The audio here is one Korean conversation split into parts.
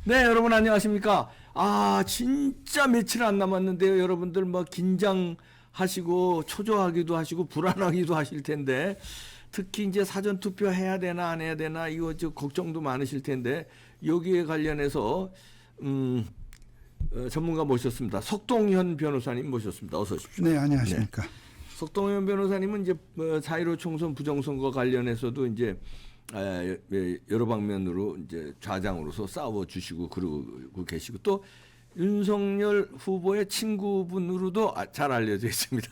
네, 여러분 안녕하십니까? 아, 진짜 며칠 안 남았는데요. 여러분들 뭐 긴장하시고 초조하기도 하시고 불안하기도 하실 텐데 특히 이제 사전 투표 해야 되나 안 해야 되나 이거 저 걱정도 많으실 텐데 여기에 관련해서 전문가 모셨습니다. 석동현 변호사님 모셨습니다. 어서 오십시오. 네, 안녕하십니까? 네. 석동현 변호사님은 이제 4.15 총선 부정선거 관련해서도 이제 여러 방면으로 이제 좌장으로서 싸워 주시고 그러고 계시고 또 윤석열 후보의 친구분으로도 잘 알려져 있습니다.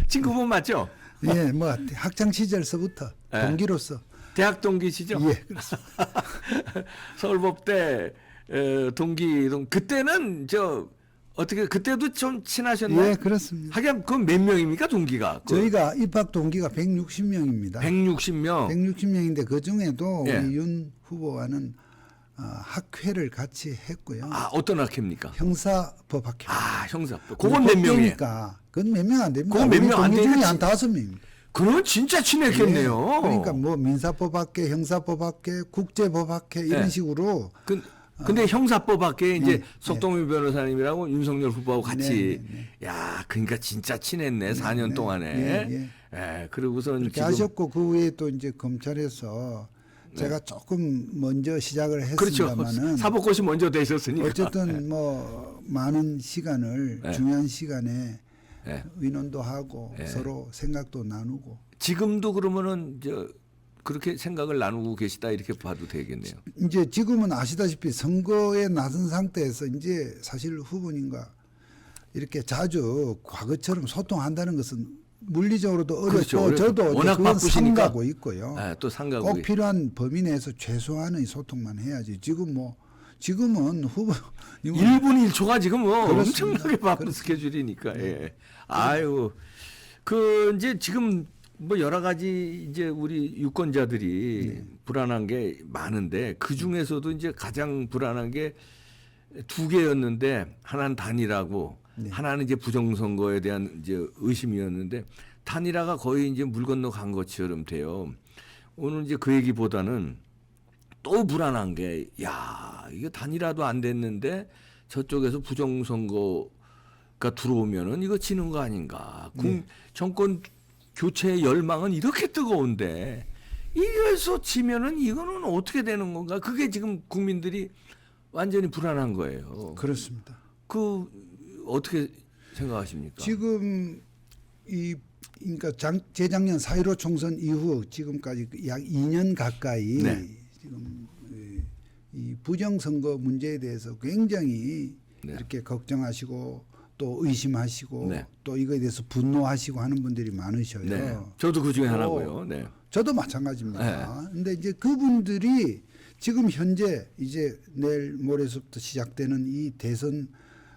친구분 맞죠? 예, 뭐 학창 시절서부터 동기로서 대학 동기시죠? 예, 그렇습니다. 서울법대 동기 그때는 어떻게 그때도 좀 친하셨나요? 예, 그렇습니다. 하긴 그 몇 명입니까 동기가? 저희가 입학 동기가 160명입니다. 160명. 160명인데 그 중에도 예. 우리 윤 후보와는 학회를 같이 했고요. 아, 어떤 학회입니까? 형사법학회. 아, 형사법. 그건 몇 명이에요? 그러니까 그건 몇 명 안 됩니다. 그건 몇 명 안 동기 중에 되니까 한 5명입니다. 그러면 진짜 친했겠네요. 예, 그러니까 뭐 민사법학회, 형사법학회, 국제법학회 이런 예. 식으로. 근데 형사법학회 이제 네, 석동현 변호사님이라고 윤석열 후보하고 같이 네. 야, 그러니까 진짜 친했네. 4년 동안에. 예, 그러고선 그렇게 지금 하셨고 그 후에 또 이제 검찰에서 제가 조금 먼저 시작을 그렇죠. 했습니다만은 사법고시 먼저 되셨으니까. 어쨌든 뭐 많은 시간을 네. 중요한 시간에 네. 의논도 하고 네. 서로 생각도 나누고 지금도 그러면은 그렇게 생각을 나누고 계시다 이렇게 봐도 되겠네요. 이제 지금은 아시다시피 선거에 나선 상태에서 이제 사실 후보님과 이렇게 자주 과거처럼 소통한다는 것은 물리적으로도 어렵고 그렇죠. 저도 워낙 그건 바쁘시니까. 삼가고 있고요. 네, 또 상가고 꼭 필요한 범위 내에서 최소한의 소통만 해야지. 지금은 후보 1분 1초가 지금 뭐 그렇습니다. 엄청나게 바쁜 스케줄이니까. 예. 아유. 이제 지금 뭐 여러 가지 이제 우리 유권자들이 불안한 게 많은데 그 중에서도 이제 가장 불안한 게 두 개였는데 하나는 단일화고 하나는 이제 부정선거에 대한 이제 의심이었는데 단일화가 거의 이제 물 건너 간 것처럼 돼요. 오늘 이제 그 얘기보다는 또 불안한 게, 야, 이게 단일화도 안 됐는데 저쪽에서 부정선거가 들어오면은 이거 지는 거 아닌가. 정권 교체의 열망은 이렇게 뜨거운데 이래서 지면은 이거는 어떻게 되는 건가. 그게 지금 국민들이 완전히 불안한 거예요. 그렇습니다. 어떻게 생각하십니까? 지금 그러니까 재작년 4.15 총선 이후 지금까지 약 2년 가까이 지금 이 부정선거 문제에 대해서 굉장히 이렇게 걱정하시고 또 의심하시고 또 이거에 대해서 분노하시고 하는 분들이 많으셔요. 네. 저도 그 중에 하나고요. 네. 저도 마찬가지입니다. 근데 이제 그분들이 지금 현재 이제 내일 모레서부터 시작되는 이 대선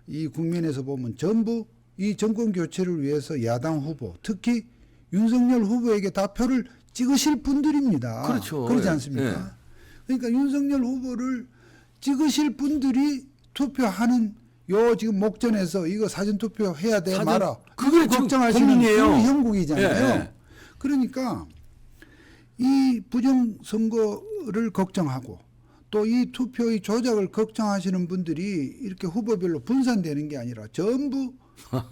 이 국면에서 보면 전부 이 정권 교체를 위해서 야당 후보 특히 윤석열 후보에게 다 표를 찍으실 분들입니다. 그렇죠. 그렇지 않습니까? 그러니까 윤석열 후보를 찍으실 분들이 투표하는 요 지금 목전에서 이거 사전 투표 해야 돼 마라. 그걸 걱정하시는 그 형국이잖아요. 그러니까 이 부정선거를 걱정하고 또 이 투표의 조작을 걱정하시는 분들이 이렇게 후보별로 분산되는 게 아니라 전부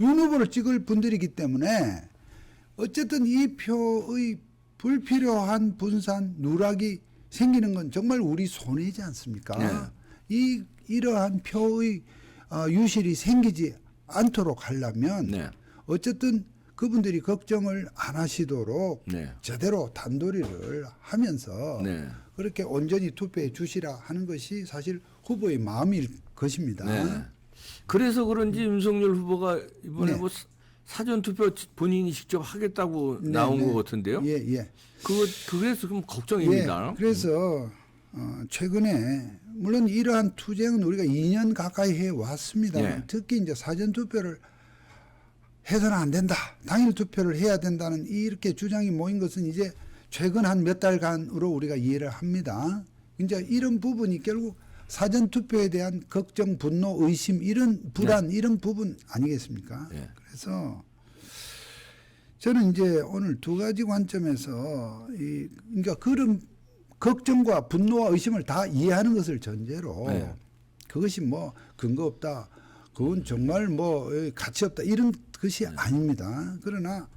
윤 후보를 찍을 분들이기 때문에 어쨌든 이 표의 불필요한 분산 누락이 생기는 건 정말 우리 손해지 않습니까? 이러한 표의 유실이 생기지 않도록 하려면 어쨌든 그분들이 걱정을 안 하시도록 제대로 단도리를 하면서 그렇게 온전히 투표해 주시라 하는 것이 사실 후보의 마음일 것입니다. 그래서 그런지 윤석열 후보가 이번에 뭐 사전 투표 본인이 직접 하겠다고 나온 것 같은데요. 그게 지금 걱정입니다. 그래서 최근에 물론 이러한 투쟁은 우리가 2년 가까이 해 왔습니다. 특히 이제 사전 투표를 해서는 안 된다. 당일 투표를 해야 된다는 이렇게 주장이 모인 것은 이제 최근 한 몇 달간으로 우리가 이해를 합니다. 이제 이런 부분이 결국 사전 투표에 대한 걱정, 분노, 의심, 이런 불안, 이런 부분 아니겠습니까? 그래서 저는 이제 오늘 두 가지 관점에서 그러니까 그런 걱정과 분노와 의심을 다 이해하는 것을 전제로 그것이 뭐 근거 없다. 그건 정말 뭐 가치 없다. 이런 것이 아닙니다. 그러나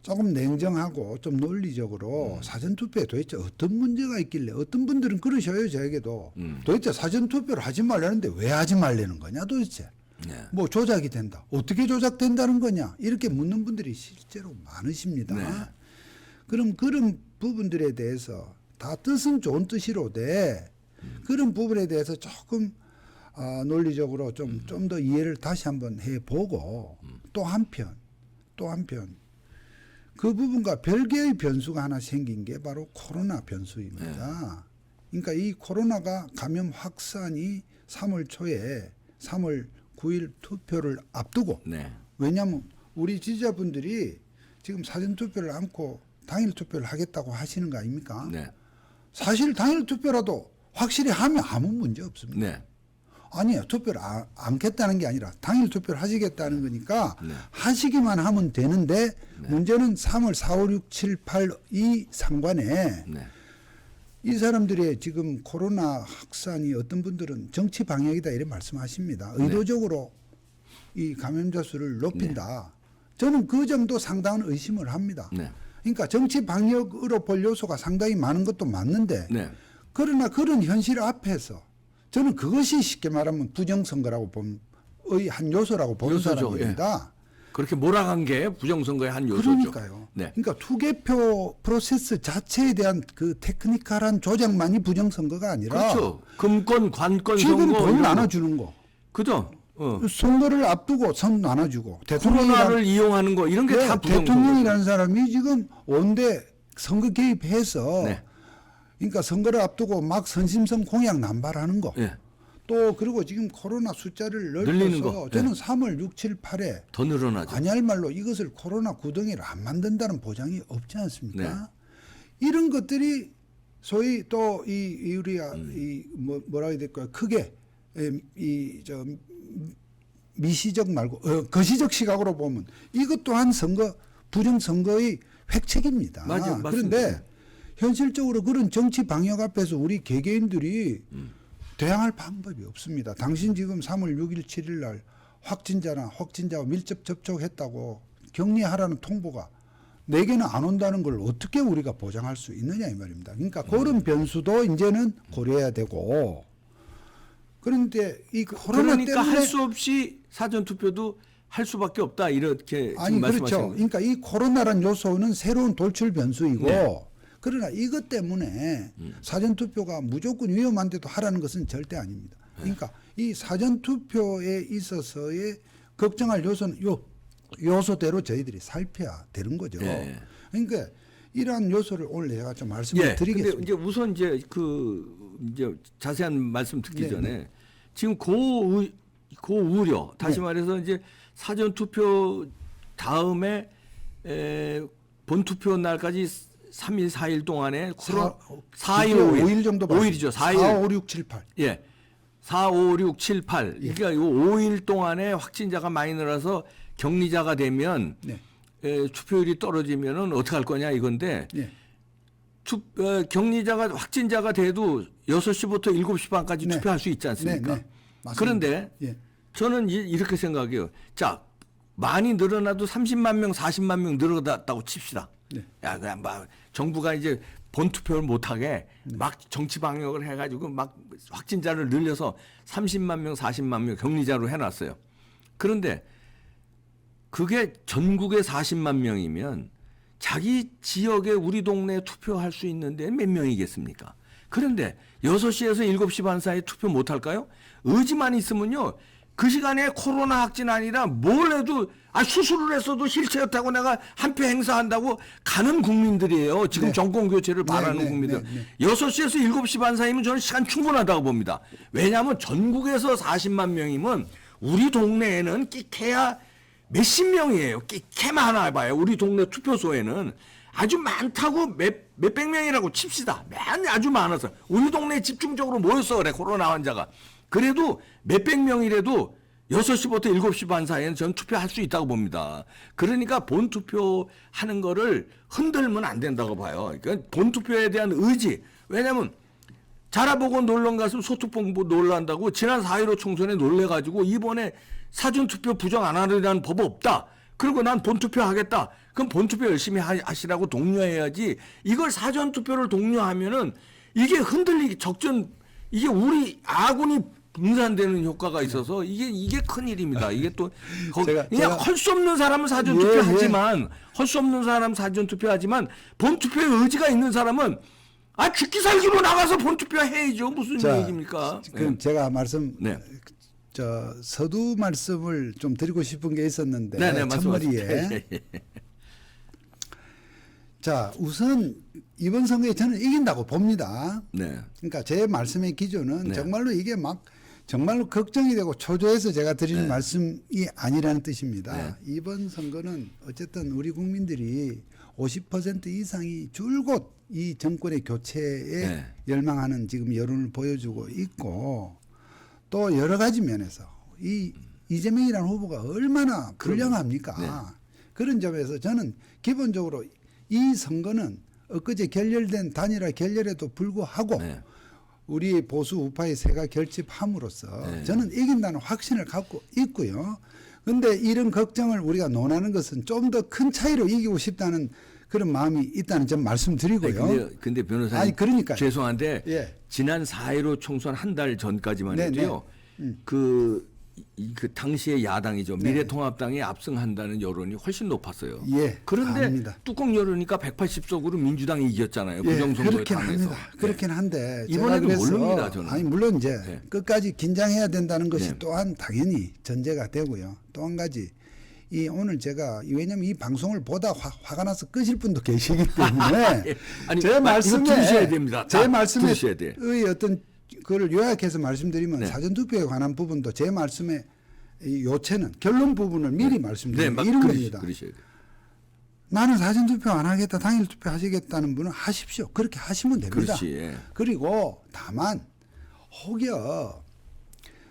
조금 냉정하고 좀 논리적으로 사전투표에 도대체 어떤 문제가 있길래 어떤 분들은 그러셔요. 저에게도 도대체 사전투표를 하지 말라는데 왜 하지 말라는 거냐 도대체. 네. 뭐 조작이 된다. 어떻게 조작된다는 거냐. 이렇게 묻는 분들이 실제로 많으십니다. 네. 그럼 그런 부분들에 대해서 다 뜻은 좋은 뜻이로되 그런 부분에 대해서 조금 논리적으로 좀 더 이해를 다시 한번 해보고 또 한편 그 부분과 별개의 변수가 하나 생긴 게 바로 코로나 변수입니다. 그러니까 이 코로나가 감염 확산이 3월 초에 3월 9일 투표를 앞두고 네. 왜냐하면 우리 지지자분들이 지금 사전투표를 않고 당일 투표를 하겠다고 하시는 거 아닙니까? 네. 사실 당일 투표라도 확실히 하면 아무 문제 없습니다. 네. 아니에요. 투표를 않겠다는 게 아니라 당일 투표를 하시겠다는 거니까 네. 하시기만 하면 되는데 문제는 3월 4, 5, 6, 7, 8 이 상관에 네. 이 사람들의 지금 코로나 확산이 어떤 분들은 정치 방역이다 이렇게 말씀하십니다. 의도적으로 이 감염자 수를 높인다. 저는 그 정도 상당한 의심을 합니다. 네. 그러니까 정치 방역으로 볼 요소가 상당히 많은 것도 맞는데 네. 그러나 그런 현실 앞에서 저는 그것이 쉽게 말하면 부정선거라고 의 한 요소라고 보는 요소죠. 사람입니다. 그렇게 몰아간 게 부정선거의 한 요소죠. 그러니까요. 네. 그러니까 투개표 프로세스 자체에 대한 그 테크니컬한 조작만이 부정선거가 아니라 그렇죠. 금권, 관권 지금 선거 돈 이런 거. 나눠주는 거. 그죠? 선거를 앞두고 선 나눠주고 코로나를 이용하는 거 이런 게 다 부정선거. 대통령이라는 사람이 지금 온데 선거 개입해서 네. 그러니까 선거를 앞두고 막 선심성 공약 남발하는 거. 예. 또 그리고 지금 코로나 숫자를 늘리는 넓혀서 거. 저는 3월 6, 7, 8에 더 늘어나죠. 아니할 말로 이것을 코로나 구덩이를 안 만든다는 보장이 없지 않습니까? 네. 이런 것들이 소위 또 이 우리가 이 뭐라 해야 될까요? 크게 이저 미시적 말고 거시적 시각으로 보면 이것 또한 선거 부정선거의 획책입니다. 맞아요. 맞습니다. 그런데 현실적으로 그런 정치 방역 앞에서 우리 개개인들이 대항할 방법이 없습니다. 당신 지금 3월 6일, 7일 날 확진자와 밀접 접촉했다고 격리하라는 통보가 내게는 안 온다는 걸 어떻게 우리가 보장할 수 있느냐 이 말입니다. 그러니까 그런 변수도 이제는 고려해야 되고 그런데 이 코로나 그러니까 때문에 할 수 없이 사전 투표도 할 수밖에 없다 이렇게 아니 지금 말씀하시는 그렇죠. 거예요. 그러니까 이 코로나란 요소는 새로운 돌출 변수이고 네. 그러나 이것 때문에 사전투표가 무조건 위험한데도 하라는 것은 절대 아닙니다. 그러니까 이 사전투표에 있어서의 걱정할 요소는 요소대로 저희들이 살펴야 되는 거죠. 네. 그러니까 이러한 요소를 오늘 제가 좀 말씀을 예. 드리겠습니다. 근데 이제 우선 이제 자세한 말씀 듣기 네, 전에 지금 우려 다시 네. 말해서 이제 사전 투표 다음에 본 투표 날까지 3일 4일 동안에 4일 5일 정도 5일이죠. 4일 4, 5, 6, 7, 8. 예. 4, 5, 6, 7, 8. 그러니까 요 5일 동안에 확진자가 많이 늘어서 격리자가 되면 네. 투표율이 떨어지면은 어떻게 할 거냐 이건데 네. 격리자가 확진자가 돼도 6시부터 7시 반까지 네. 투표할 수 있지 않습니까? 네. 맞습니다. 그런데 예. 저는 이렇게 생각해요. 자, 많이 늘어나도 30만 명, 40만 명 늘어났다고 칩시다. 네. 야, 그냥 막 정부가 이제 본투표를 못하게 막 정치 방역을 해가지고 막 확진자를 늘려서 30만 명, 40만 명 격리자로 해놨어요. 그런데 그게 전국에 40만 명이면 자기 지역에 우리 동네에 투표할 수 있는데 몇 명이겠습니까? 그런데 6시에서 7시 반 사이에 투표 못할까요? 의지만 있으면요. 그 시간에 코로나 확진 아니라 뭘 해도 수술을 했어도 휠체어 내가 한 표 행사한다고 가는 국민들이에요. 지금 네. 정권 교체를 바라는 국민들. 6시에서 7시 반 사이면 저는 시간 충분하다고 봅니다. 왜냐하면 전국에서 40만 명이면 우리 동네에는 끼케야 몇십 명이에요. 끼케만 하나 봐요. 우리 동네 투표소에는 아주 많다고 몇백 명이라고 칩시다. 아주 많아서 우리 동네에 집중적으로 모였어 그래 코로나 환자가. 그래도 몇백 명이라도 6시부터 7시 반 사이에는 전 투표할 수 있다고 봅니다. 그러니까 본투표 하는 거를 흔들면 안 된다고 봐요. 그러니까 본투표에 대한 의지. 왜냐하면 자라보고 놀러 가서 소투봉 놀란다고 지난 4.15 총선에 놀래가지고 이번에 사전투표 부정 안 하려는 법 없다. 그리고 난 본투표 하겠다. 그럼 본투표 열심히 하시라고 독려해야지. 이걸 사전투표를 독려하면은 이게 흔들리기 이게 우리 아군이 분산되는 효과가 있어서 이게 큰일입니다. 이게 또 그냥 할 수 없는 사람은 사전투표 하지만 할 수 없는 사람은 사전투표 하지만 본투표에 의지가 있는 사람은 죽기 살기로 나가서 본투표 해야죠. 무슨 얘기입니까? 그럼 제가 네. 서두 말씀을 좀 드리고 싶은 게 있었는데 네네, 첫머리에 자 우선 이번 선거에 저는 이긴다고 봅니다. 네. 그러니까 제 말씀의 기조는 네. 정말로 이게 막 정말로 걱정이 되고 초조해서 제가 드리는 네. 말씀이 아니라는 뜻입니다. 네. 이번 선거는 어쨌든 우리 국민들이 50% 이상이 줄곧 이 정권의 교체에 네. 열망하는 지금 여론을 보여주고 있고 또 여러 가지 면에서 이재명이라는 후보가 얼마나 불량합니까? 네. 그런 점에서 저는 기본적으로 이 선거는 엊그제 결렬된 단일화 결렬에도 불구하고 네. 우리 보수 우파의 세가 결집함으로써 네. 저는 이긴다는 확신을 갖고 있고요. 그런데 이런 걱정을 우리가 논하는 것은 좀 더 큰 차이로 이기고 싶다는 그런 마음이 있다는 점 말씀드리고요. 근데 변호사님 아니, 그러니까요. 죄송한데 예. 지난 4.15 총선 한 달 전까지만 네, 해도요. 그 당시의 야당이죠. 미래통합당이 압승한다는 여론이 훨씬 높았어요. 예, 그런데 압니다. 뚜껑 열으니까 180석으로 민주당이 이겼잖아요. 예, 부정선거에 그렇긴 당해서. 합니다. 그렇긴 한데 이번에도 제가 그래서 모릅니다, 저는. 물론 이제 네. 끝까지 긴장해야 된다는 것이 네. 또한 당연히 전제가 되고요. 또 한 가지 오늘 제가 왜냐하면 이 방송을 보다 화가 나서 끄실 분도 계시기 때문에 예. 아니, 제 이거 말씀에 들으셔야 됩니다. 제 말씀에 들으셔야 돼. 의 어떤 그걸 요약해서 말씀드리면 네. 사전투표에 관한 부분도 제 말씀의 이 요체는 결론 부분을 미리 말씀드리는 이런 겁니다. 그러셔야 돼요. 나는 사전투표 안 하겠다, 당일투표 하시겠다는 분은 하십시오. 그렇게 하시면 됩니다. 그렇지. 예. 그리고 다만 혹여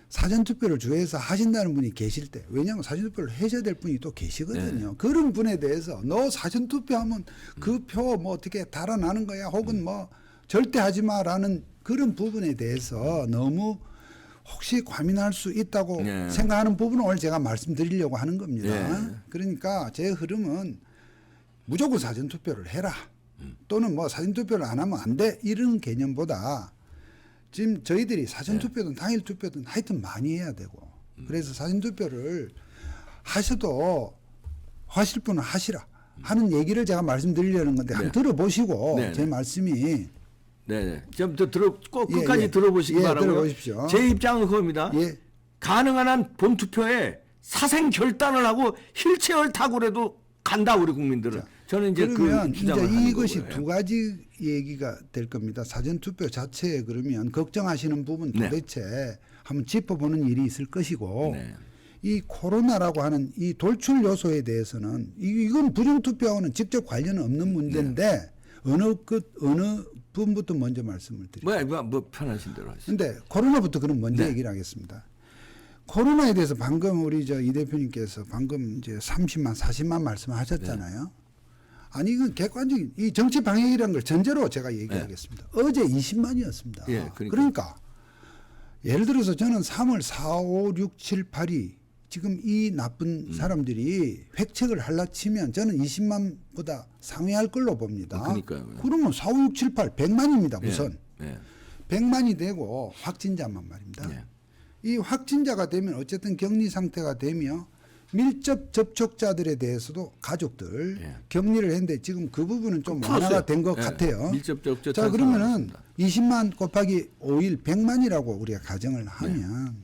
사전투표를 주회해서 하신다는 분이 계실 때, 왜냐하면 사전투표를 하셔야 될 분이 또 계시거든요. 네. 그런 분에 대해서 너 사전투표하면 그 표 뭐 어떻게 달아나는 거야, 혹은 뭐 절대 하지 마라는 그런 부분에 대해서 너무 혹시 과민할 수 있다고 네. 생각하는 부분을 오늘 제가 말씀드리려고 하는 겁니다. 네. 그러니까 제 흐름은 무조건 사전투표를 해라. 또는 뭐 사전투표를 안 하면 안 돼. 이런 개념보다 지금 저희들이 사전투표든 당일투표든 하여튼 많이 해야 되고 그래서 사전투표를 하셔도 하실 분은 하시라 하는 얘기를 제가 말씀드리려는 건데 한번 들어보시고 네. 제 말씀이 네. 좀 더 꼭 예, 끝까지 예. 들어보시기 예, 바라고요. 들어보십시오. 제 입장은 그겁니다. 예. 가능한 한 본투표에 사생 결단을 하고 휠체어를 타고라도 간다 우리 국민들은. 저는 이제 그러면 그 주장을 이제 하는 이것이 거고요. 두 가지 얘기가 될 겁니다. 사전투표 자체에 그러면 걱정하시는 부분 네. 도대체 한번 짚어보는 일이 있을 것이고 네. 이 코로나라고 하는 이 돌출 요소에 대해서는 이건 부정투표하고는 직접 관련은 없는 문제인데 어느 부분부터 먼저 말씀을 드릴게요. 뭐 편하신 대로 하시죠. 근데 코로나부터 그럼 먼저 네. 얘기를 하겠습니다. 코로나에 대해서 방금 우리 이 대표님께서 방금 이제 30만, 40만 말씀하셨잖아요. 아니 이건 객관적인 이 정치 방향이라는 걸 전제로 제가 얘기하겠습니다. 어제 20만이었습니다. 예, 그러니까 예를 들어서 저는 3월 4, 5, 6, 7, 8이 지금 이 나쁜 사람들이 획책을 하려 치면 저는 20만보다 상회할 걸로 봅니다. 그러니까요. 그러면 4, 5, 6, 7, 8 100만입니다. 우선. 예. 100만이 되고 확진자만 말입니다. 예. 이 확진자가 되면 어쨌든 격리 상태가 되며 밀접 접촉자들에 대해서도 가족들 예. 격리를 했는데 지금 그 부분은 좀 풀었어요. 완화가 된 것 예. 같아요. 밀접 접촉자 자 그러면은 찬성하겠습니다. 20만 곱하기 5일 100만이라고 우리가 가정을 하면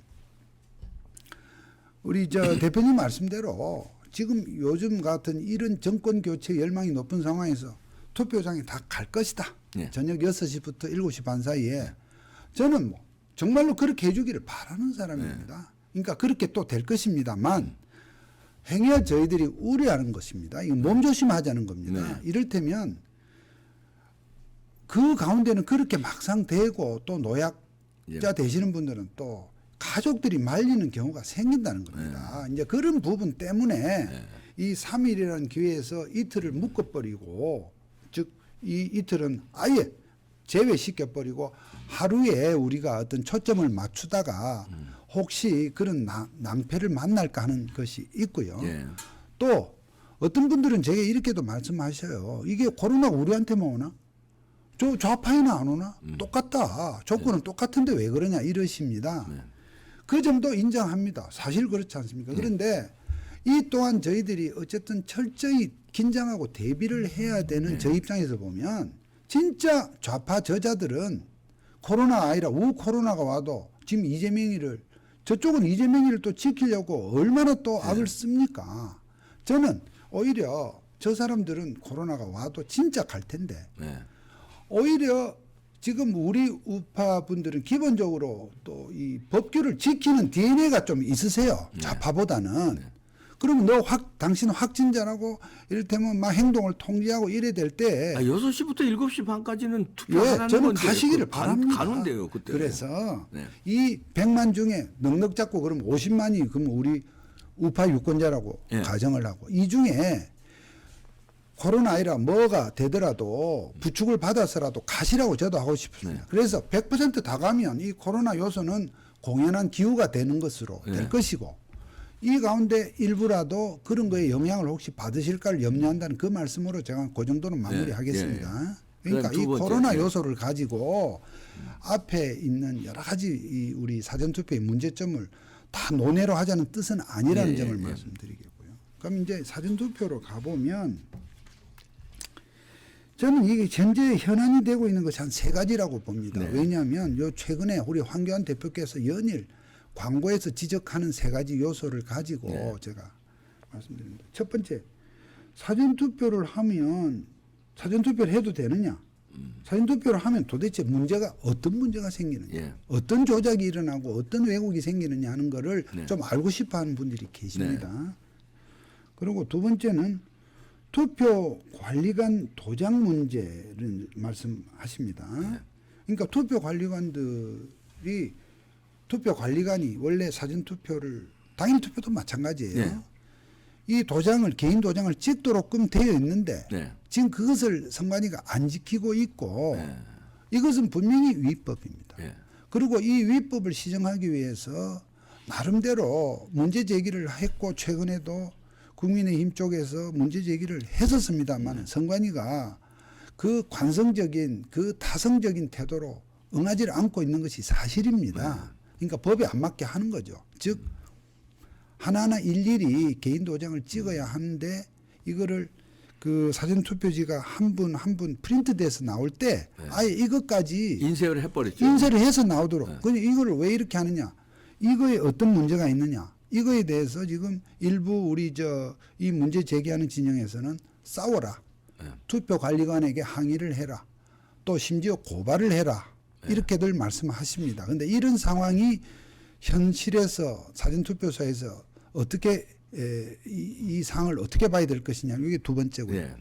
우리 대표님 말씀대로 지금 요즘 같은 이런 정권 교체 열망이 높은 상황에서 투표장에 다 갈 것이다. 예. 저녁 6시부터 7시 반 사이에 저는 뭐 정말로 그렇게 해주기를 바라는 사람입니다. 그러니까 그렇게 또 될 것입니다만 행여 저희들이 우려하는 것입니다. 이거 몸조심하자는 겁니다. 이를테면 그 가운데는 그렇게 막상 되고 또 노약자 되시는 분들은 또 가족들이 말리는 경우가 생긴다는 겁니다. 이제 그런 부분 때문에 이 3일이라는 기회에서 이틀을 묶어버리고 즉 이 이틀은 아예 제외시켜 버리고 하루에 우리가 어떤 초점을 맞추다가 혹시 그런 낭패를 만날까 하는 것이 있고요. 예. 또 어떤 분들은 제게 이렇게도 말씀하셔요. 이게 코로나가 우리한테만 오나? 저 좌파에는 안 오나? 똑같다. 조건은 똑같은데 왜 그러냐 이러십니다. 그 점도 인정합니다. 사실 그렇지 않습니까? 그런데 이 또한 저희들이 어쨌든 철저히 긴장하고 대비를 해야 되는 저 입장에서 보면 진짜 좌파 저자들은 코로나 아니라 우코로나가 와도 지금 이재명이를 저쪽은 이재명이를 또 지키려고 얼마나 또 악을 씁니까? 저는 오히려 저 사람들은 코로나가 와도 진짜 갈 텐데 오히려 지금 우리 우파 분들은 기본적으로 또 이 법규를 지키는 DNA가 좀 있으세요. 좌파보다는. 그러면 당신 확진자라고 이를테면 막 행동을 통제하고 이래야 될 때. 6시부터 7시 반까지는 투표하는 저는 건데 가시기를 바랍니다. 가는데요, 그때. 그래서 이 100만 중에 넉넉 잡고 그럼 50만이 그럼 우리 우파 유권자라고 가정을 하고 이 중에 코로나 아니라 뭐가 되더라도 부축을 받아서라도 가시라고 저도 하고 싶습니다. 그래서 100% 다 가면 이 코로나 요소는 공연한 기후가 되는 것으로 될 것이고 이 가운데 일부라도 그런 거에 영향을 혹시 받으실까를 염려한다는 그 말씀으로 제가 그 정도는 마무리하겠습니다. 그러니까 이 코로나 요소를 가지고 앞에 있는 여러 가지 이 우리 사전투표의 문제점을 다 논외로 하자는 뜻은 아니라는 점을 말씀드리겠고요. 그럼 이제 사전투표로 가보면 저는 이게 현재 현안이 되고 있는 것이 한 3가지라고 봅니다. 왜냐하면 요 최근에 우리 황교안 대표께서 연일 광고에서 지적하는 3가지 요소를 가지고 제가 말씀드립니다. 첫 번째, 사전투표를 하면 사전투표를 해도 되느냐? 사전투표를 하면 도대체 문제가 어떤 문제가 생기느냐? 어떤 조작이 일어나고 어떤 왜곡이 생기느냐 하는 거를 좀 알고 싶어 하는 분들이 계십니다. 그리고 두 번째는 투표 관리관 도장 문제를 말씀하십니다. 그러니까 투표 관리관들이 투표 관리관이 원래 사전 투표를 당일 투표도 마찬가지예요. 이 도장을 개인 도장을 찍도록끔 되어 있는데 지금 그것을 선관위가 안 지키고 있고 이것은 분명히 위법입니다. 그리고 이 위법을 시정하기 위해서 나름대로 문제 제기를 했고 최근에도 국민의힘 쪽에서 문제 제기를 했었습니다만 선관위가 그 관성적인 그 타성적인 태도로 응하지를 않고 있는 것이 사실입니다. 그러니까 법에 안 맞게 하는 거죠. 즉 하나하나 일일이 개인 도장을 찍어야 하는데 이거를 그 사전투표지가 한 분 한 분 프린트돼서 나올 때 아예 이것까지 인쇄를 해버렸죠. 인쇄를 해서 나오도록. 근데 이거를 왜 이렇게 하느냐? 이거에 어떤 문제가 있느냐? 이거에 대해서 지금 일부 우리 이 문제 제기하는 진영에서는 싸워라. 투표관리관에게 항의를 해라. 또 심지어 고발을 해라. 이렇게들 말씀하십니다. 그런데 이런 상황이 현실에서 사전투표소에서 어떻게 이 상황을 어떻게 봐야 될 것이냐. 이게 두 번째고요.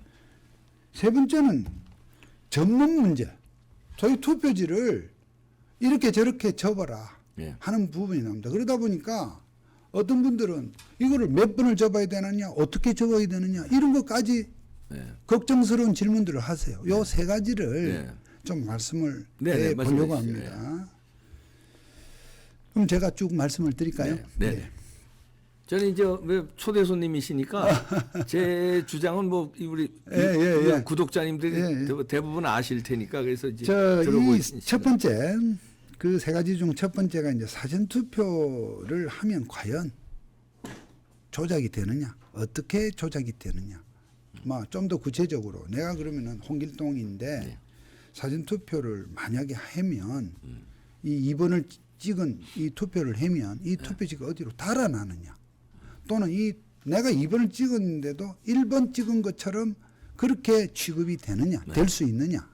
세 번째는 전문 문제. 저희 투표지를 이렇게 저렇게 접어라 하는 부분이 나옵니다. 그러다 보니까 어떤 분들은 이거를 몇 번을 접어야 되느냐, 어떻게 접어야 되느냐 이런 것까지 걱정스러운 질문들을 하세요. 요 3가지를 좀 말씀을 해보려고 합니다. 그럼 제가 쭉 말씀을 드릴까요? 네. 저는 이제 왜 초대 손님이시니까 제 주장은 뭐 우리 구독자님들이 대부분 아실 테니까 그래서 이제 들어보고 있습니다. 첫 번째 그 3가지 중 첫 번째가 이제 사전 투표를 하면 과연 조작이 되느냐, 어떻게 조작이 되느냐. 좀 더 구체적으로 내가 그러면은 홍길동인데 사전 투표를 만약에 하면 이 2번을 찍은 이 투표를 하면 이 투표지가 어디로 달아나느냐, 또는 내가 2번을 찍었는데도 1번 찍은 것처럼 그렇게 취급이 되느냐, 될 수 있느냐.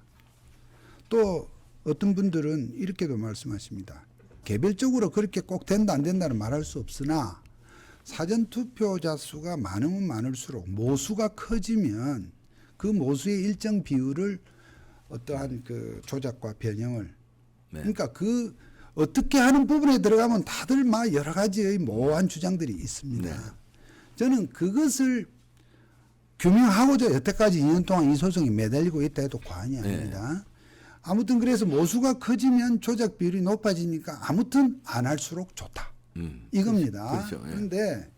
또 어떤 분들은 이렇게도 말씀하십니다. 개별적으로 그렇게 꼭 된다 안 된다는 말할 수 없으나 사전투표자 수가 많으면 많을수록 모수가 커지면 그 모수의 일정 비율을 어떠한 그 조작과 변형을 그러니까 그 어떻게 하는 부분에 들어가면 다들 막 여러 가지의 모호한 주장들이 있습니다. 저는 그것을 규명하고자 여태까지 2년 동안 이 소송이 매달리고 있다 해도 과언이 아닙니다. 아무튼 그래서 모수가 커지면 조작 비율이 높아지니까 아무튼 안 할수록 좋다. 이겁니다. 그렇죠. 예. 그런데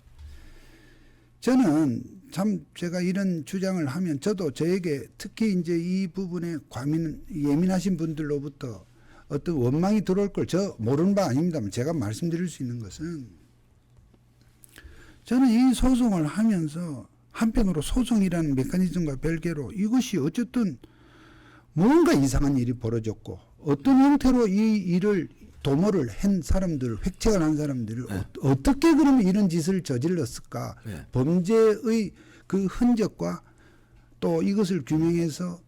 저는 참 제가 이런 주장을 하면 저도 저에게 특히 이제 이 부분에 예민하신 분들로부터 어떤 원망이 들어올 걸 저 모르는 바 아닙니다만 제가 말씀드릴 수 있는 것은 저는 이 소송을 하면서 한편으로 소송이라는 메커니즘과 별개로 이것이 어쨌든 뭔가 이상한 일이 벌어졌고 어떤 형태로 이 일을 도모를 한 사람들, 획책을 한 사람들을 네. 어떻게 그러면 이런 짓을 저질렀을까? 네. 범죄의 그 흔적과 또 이것을 규명해서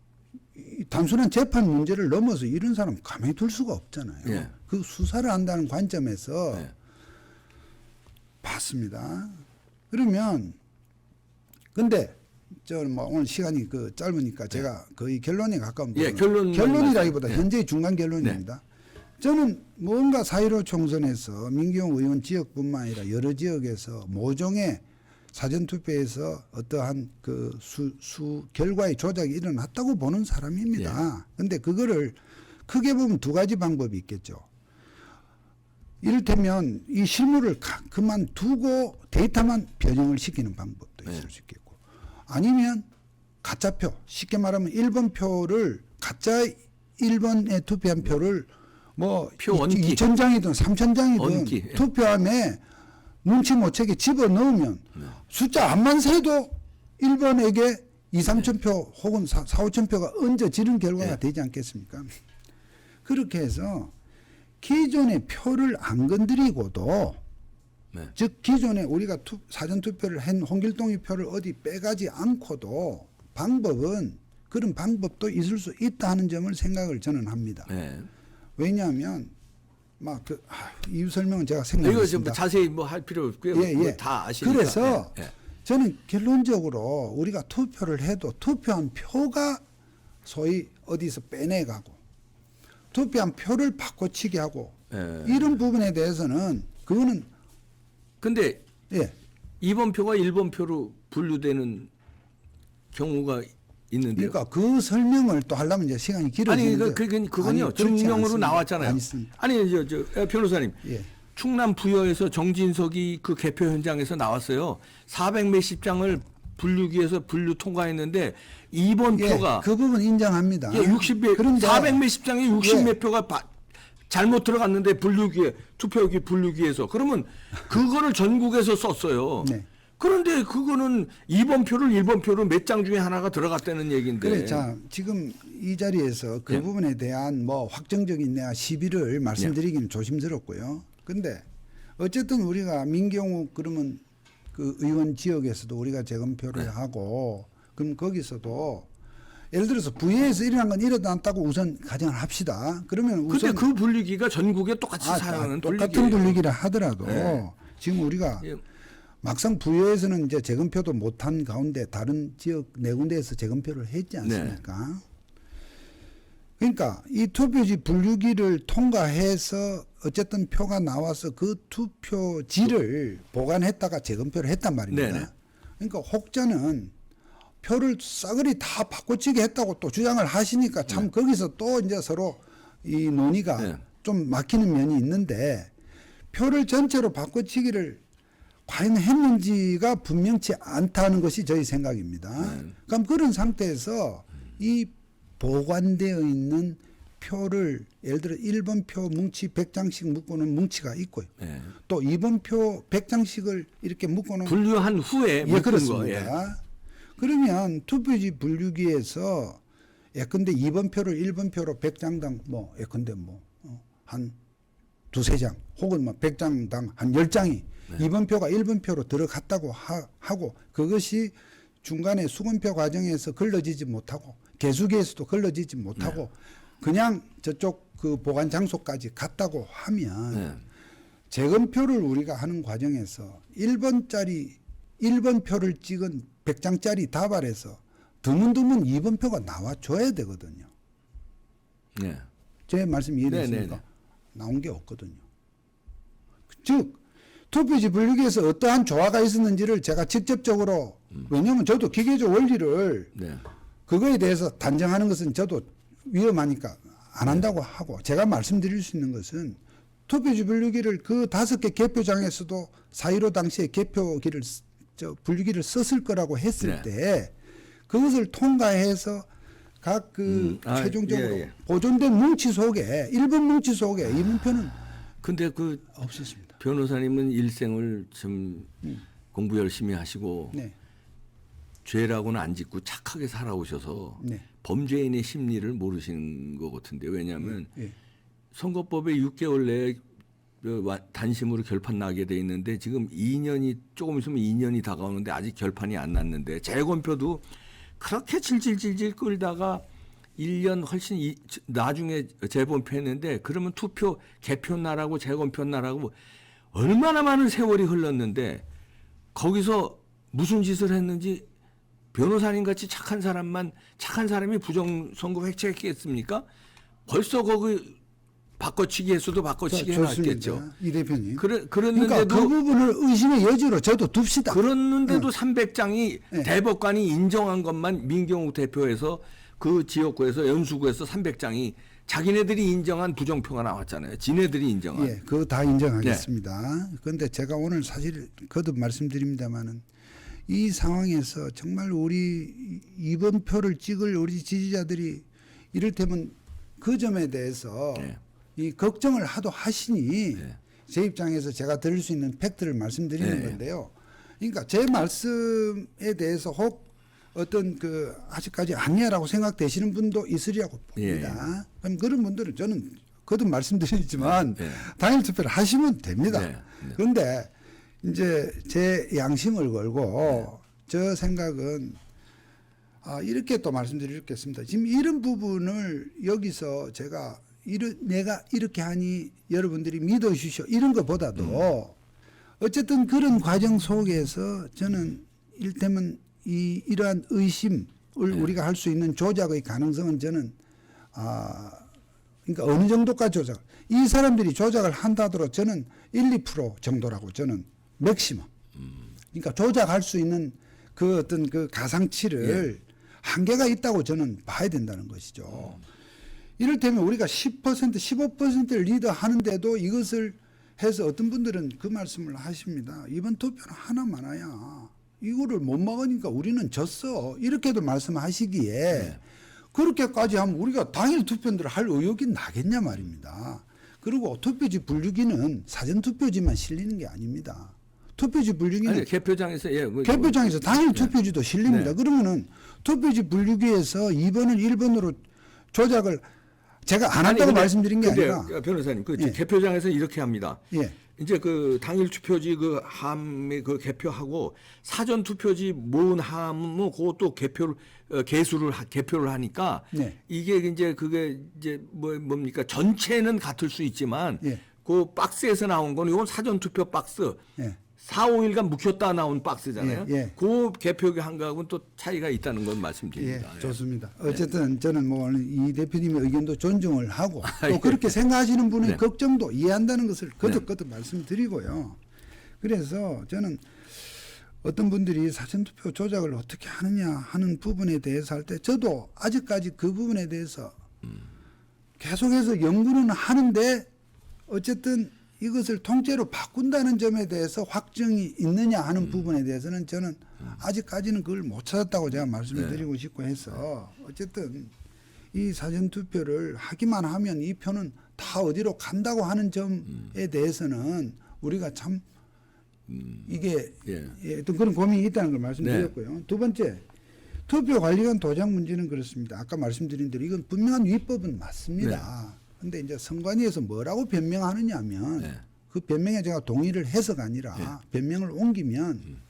단순한 재판 문제를 넘어서 이런 사람 가만히 둘 수가 없잖아요. 네. 그 수사를 한다는 관점에서 네. 봤습니다. 그러면 근데 저 뭐 오늘 시간이 그 짧으니까 제가 거의 결론에 가까운 예, 결론이라기보다 네. 현재의 중간 결론입니다. 저는 뭔가 4.15 총선에서 민경욱 의원 지역뿐만 아니라 여러 지역에서 모종의 사전투표에서 어떠한 그 수 결과의 조작이 일어났다고 보는 사람입니다. 그런데 그거를 크게 보면 두 가지 방법이 있겠죠. 이를테면 이 실무를 그만두고 데이터만 변형을 시키는 방법도 있을 수 있겠고 아니면 가짜표, 쉽게 말하면 1번 표를 가짜 1번에 투표한 표를 뭐 표 얹기. 2,000장이든 3,000장이든 얹기. 예. 투표함에 눈치 못 채게 집어넣으면 숫자 안만 세도 1번에게 2, 3천 표 혹은 4, 5천 표가 얹어지는 결과가 되지 않겠습니까? 그렇게 해서 기존의 표를 안 건드리고도 즉 기존에 우리가 사전투표를 한 홍길동의 표를 어디 빼가지 않고도 방법은 그런 방법도 있을 수 있다 하는 점을 생각을 저는 합니다. 왜냐하면 막 그 이유 설명은 제가 이거 생각했습니다. 좀 자세히 뭐 할 필요 없고요. 예, 예. 다 아시니까. 그래서 저는 결론적으로 우리가 투표를 해도 투표한 표가 소위 어디서 빼내가고 투표한 표를 바꿔치기 하고 이런 부분에 대해서는 그거는 근데 예. 2번 표가 1번 표로 분류되는 경우가 있는데요. 그러니까 그 설명을 또 하려면 이제 시간이 길어지는데 아니 그건요. 증명으로 나왔잖아요. 않습니다. 아니 저 변호사님. 예. 충남 부여에서 정진석이 그 개표 현장에서 나왔어요. 400 몇십 장을 분류기에서 분류 통과했는데 2번 예, 표가 그 부분 인정합니다. 예, 60몇 그런데 400 몇십 장에 60 예. 몇 표가 잘못 들어갔는데 분류기에 투표기 분류기에서 그러면 그거를 전국에서 썼어요. 네. 그런데 그거는 2번 표를 1번 표로 몇 장 중에 하나가 들어갔다는 얘기인데. 그래, 자 지금 이 자리에서 그 예. 부분에 대한 뭐 확정적인 내가 시비를 말씀드리기는 조심스럽고요. 근데 어쨌든 우리가 민경욱 그러면 그 의원 지역에서도 우리가 재검표를 하고 그럼 거기서도 예를 들어서 부여에서 일어난 건 일어났다고 우선 가정을 합시다. 그러면 우선 근데 그 분류기가 전국에 똑같이 사용하는 똑같은 분류기라 하더라도 지금 우리가 예. 막상 부여에서는 이제 재검표도 못한 가운데 다른 지역 네 군데에서 재검표를 했지 않습니까? 그러니까 이 투표지 분류기를 통과해서 어쨌든 표가 나와서 그 투표지를 보관했다가 재검표를 했단 말입니다. 네네. 그러니까 혹자는 표를 싸그리 다 바꿔치기 했다고 또 주장을 하시니까 참 거기서 또 이제 서로 이 논의가 좀 막히는 면이 있는데 표를 전체로 바꿔치기를 과연 했는지가 분명치 않다는 것이 저희 생각입니다. 그럼 그런 상태에서 이 보관되어 있는 표를 예를 들어 1번 표 뭉치 100장씩 묶어놓은 뭉치가 있고요. 또 2번 표 100장씩을 이렇게 묶어놓은 분류한 후에 예, 그렇습니다. 그러면 투표지 분류기에서 예컨대 2번 표를 1번 표로 100장당 뭐 예컨대 뭐 한 두세 장 혹은 뭐 100장당 한 10장이 2번 표가 1번 표로 들어갔다고 하고 그것이 중간에 수검표 과정에서 걸러지지 못하고 개수기에서도 걸러지지 못하고 그냥 저쪽 그 보관 장소까지 갔다고 하면 재검표를 우리가 하는 과정에서 1번 표를 찍은 100장짜리 다발에서 드문드문 2번 표가 나와줘야 되거든요. 제 말씀 이해됐습니까? 나온 게 없거든요. 즉 투표지 분류기에서 어떠한 조화가 있었는지를 제가 직접적으로 왜냐하면 저도 기계적 원리를 그거에 대해서 단정하는 것은 저도 위험하니까 안 한다고 하고 제가 말씀드릴 수 있는 것은 투표지 분류기를 그 5개 개표장에서도 4.15 당시에 개표기를 분류기를 썼을 거라고 했을 네. 때 그것을 통과해서 각 최종적으로 보존된 뭉치 속에 일본 뭉치 속에 이문표는 근데 그 없었습니다. 변호사님은 일생을 좀 공부 열심히 하시고 네. 죄라고는 안 짓고 착하게 살아오셔서 네. 범죄인의 심리를 모르시는 것 같은데 왜냐하면 예. 선거법에 6개월 내에 단심으로 결판 나게 돼 있는데 지금 2년이 조금 있으면 2년이 다가오는데 아직 결판이 안 났는데 재검표도 그렇게 질질질질 끌다가 1년 훨씬 나중에 재검표했는데 그러면 투표 개표 날하고 재검표 날하고 얼마나 많은 세월이 흘렀는데 거기서 무슨 짓을 했는지 변호사님 같이 착한 사람이 부정선거 획책했겠습니까? 벌써 거기 바꿔치기 했어도 바꿔치기 해놨겠죠. 이 대표님. 그랬는데도 그러니까 그 부분을 의심의 여지로 저도 둡시다. 그랬는데도 300장이 네. 대법관이 인정한 것만 민경욱 대표에서 그 지역구에서 연수구에서 300장이 자기네들이 인정한 부정표가 나왔잖아요. 지네들이 인정한. 예, 그거 다 인정하겠습니다. 그런데 제가 오늘 사실 거듭 말씀드립니다만은 이 상황에서 정말 우리 이번 표를 찍을 우리 지지자들이 이를테면 그 점에 대해서 네. 이 걱정을 하도 하시니 네. 제 입장에서 제가 들을 수 있는 팩트를 말씀드리는 네. 건데요. 그러니까 제 말씀에 대해서 혹 어떤 그 아직까지 아니야라고 생각되시는 분도 있으리라고 봅니다. 그럼 그런 분들은 저는 거듭 말씀드리지만 네. 당일 투표를 하시면 됩니다. 네. 네. 그런데 이제 제 양심을 걸고 저 생각은 이렇게 또 말씀드리겠습니다. 지금 이런 부분을 여기서 제가 내가 이렇게 하니 여러분들이 믿어주시오 이런 것보다도 어쨌든 그런 과정 속에서 저는 일테면 이러한 의심을 우리가 할 수 있는 조작의 가능성은 저는 그러니까 어느 정도까지 조작 이 사람들이 조작을 한다더라도 저는 1~2% 정도라고 저는 맥시멈 그러니까 조작할 수 있는 그 어떤 그 가상치를 한계가 있다고 저는 봐야 된다는 것이죠. 이를테면 우리가 10%, 15%를 리드하는데도 이것을 해서 어떤 분들은 그 말씀을 하십니다. 이번 투표는 하나 많아야 이거를 못 막으니까 우리는 졌어. 이렇게도 말씀하시기에 그렇게까지 하면 우리가 당일 투표들을 할 의욕이 나겠냐 말입니다. 그리고 투표지 분류기는 사전투표지만 실리는 게 아닙니다. 투표지 분류기는 아니, 개표장에서 개표장에서 당일 투표지도 실립니다. 네. 그러면은 투표지 분류기에서 2번을 1번으로 조작을 제가 안 한다고 말씀드린 게 아니라 변호사님 개표장에서 이렇게 합니다. 예. 이제 그 당일 투표지 그 함에 그 개표하고 사전 투표지 모은 함은 그것도 개표를 하니까 네. 이게 이제 그게 이제 뭡니까 전체는 같을 수 있지만 예. 그 박스에서 나온 건 이건 사전 투표 박스. 예. 4~5일간 묵혔다 나온 박스잖아요. 예, 예. 그 개표기 한 거하고는 또 차이가 있다는 건 말씀드립니다. 예, 좋습니다. 어쨌든 저는 뭐 이 대표님의 의견도 존중을 하고 또 예. 그렇게 생각하시는 분의 네. 걱정도 이해한다는 것을 거듭 말씀드리고요. 그래서 저는 어떤 분들이 사전투표 조작을 어떻게 하느냐 하는 부분에 대해서 할 때 저도 아직까지 그 부분에 대해서 계속해서 연구는 하는데 어쨌든 이것을 통째로 바꾼다는 점에 대해서 확정이 있느냐 하는 부분에 대해서는 저는 아직까지는 그걸 못 찾았다고 제가 말씀을 드리고 싶고 해서 어쨌든 이 사전투표를 하기만 하면 이 표는 다 어디로 간다고 하는 점에 대해서는 우리가 참 이게 어떤 그런 고민이 있다는 걸 말씀드렸고요. 두 번째, 투표관리관 도장 문제는 그렇습니다. 아까 말씀드린 대로 이건 분명한 위법은 맞습니다. 근데 이제 선관위에서 뭐라고 변명하느냐 하면 그 변명에 제가 동의를 해서가 아니라 변명을 옮기면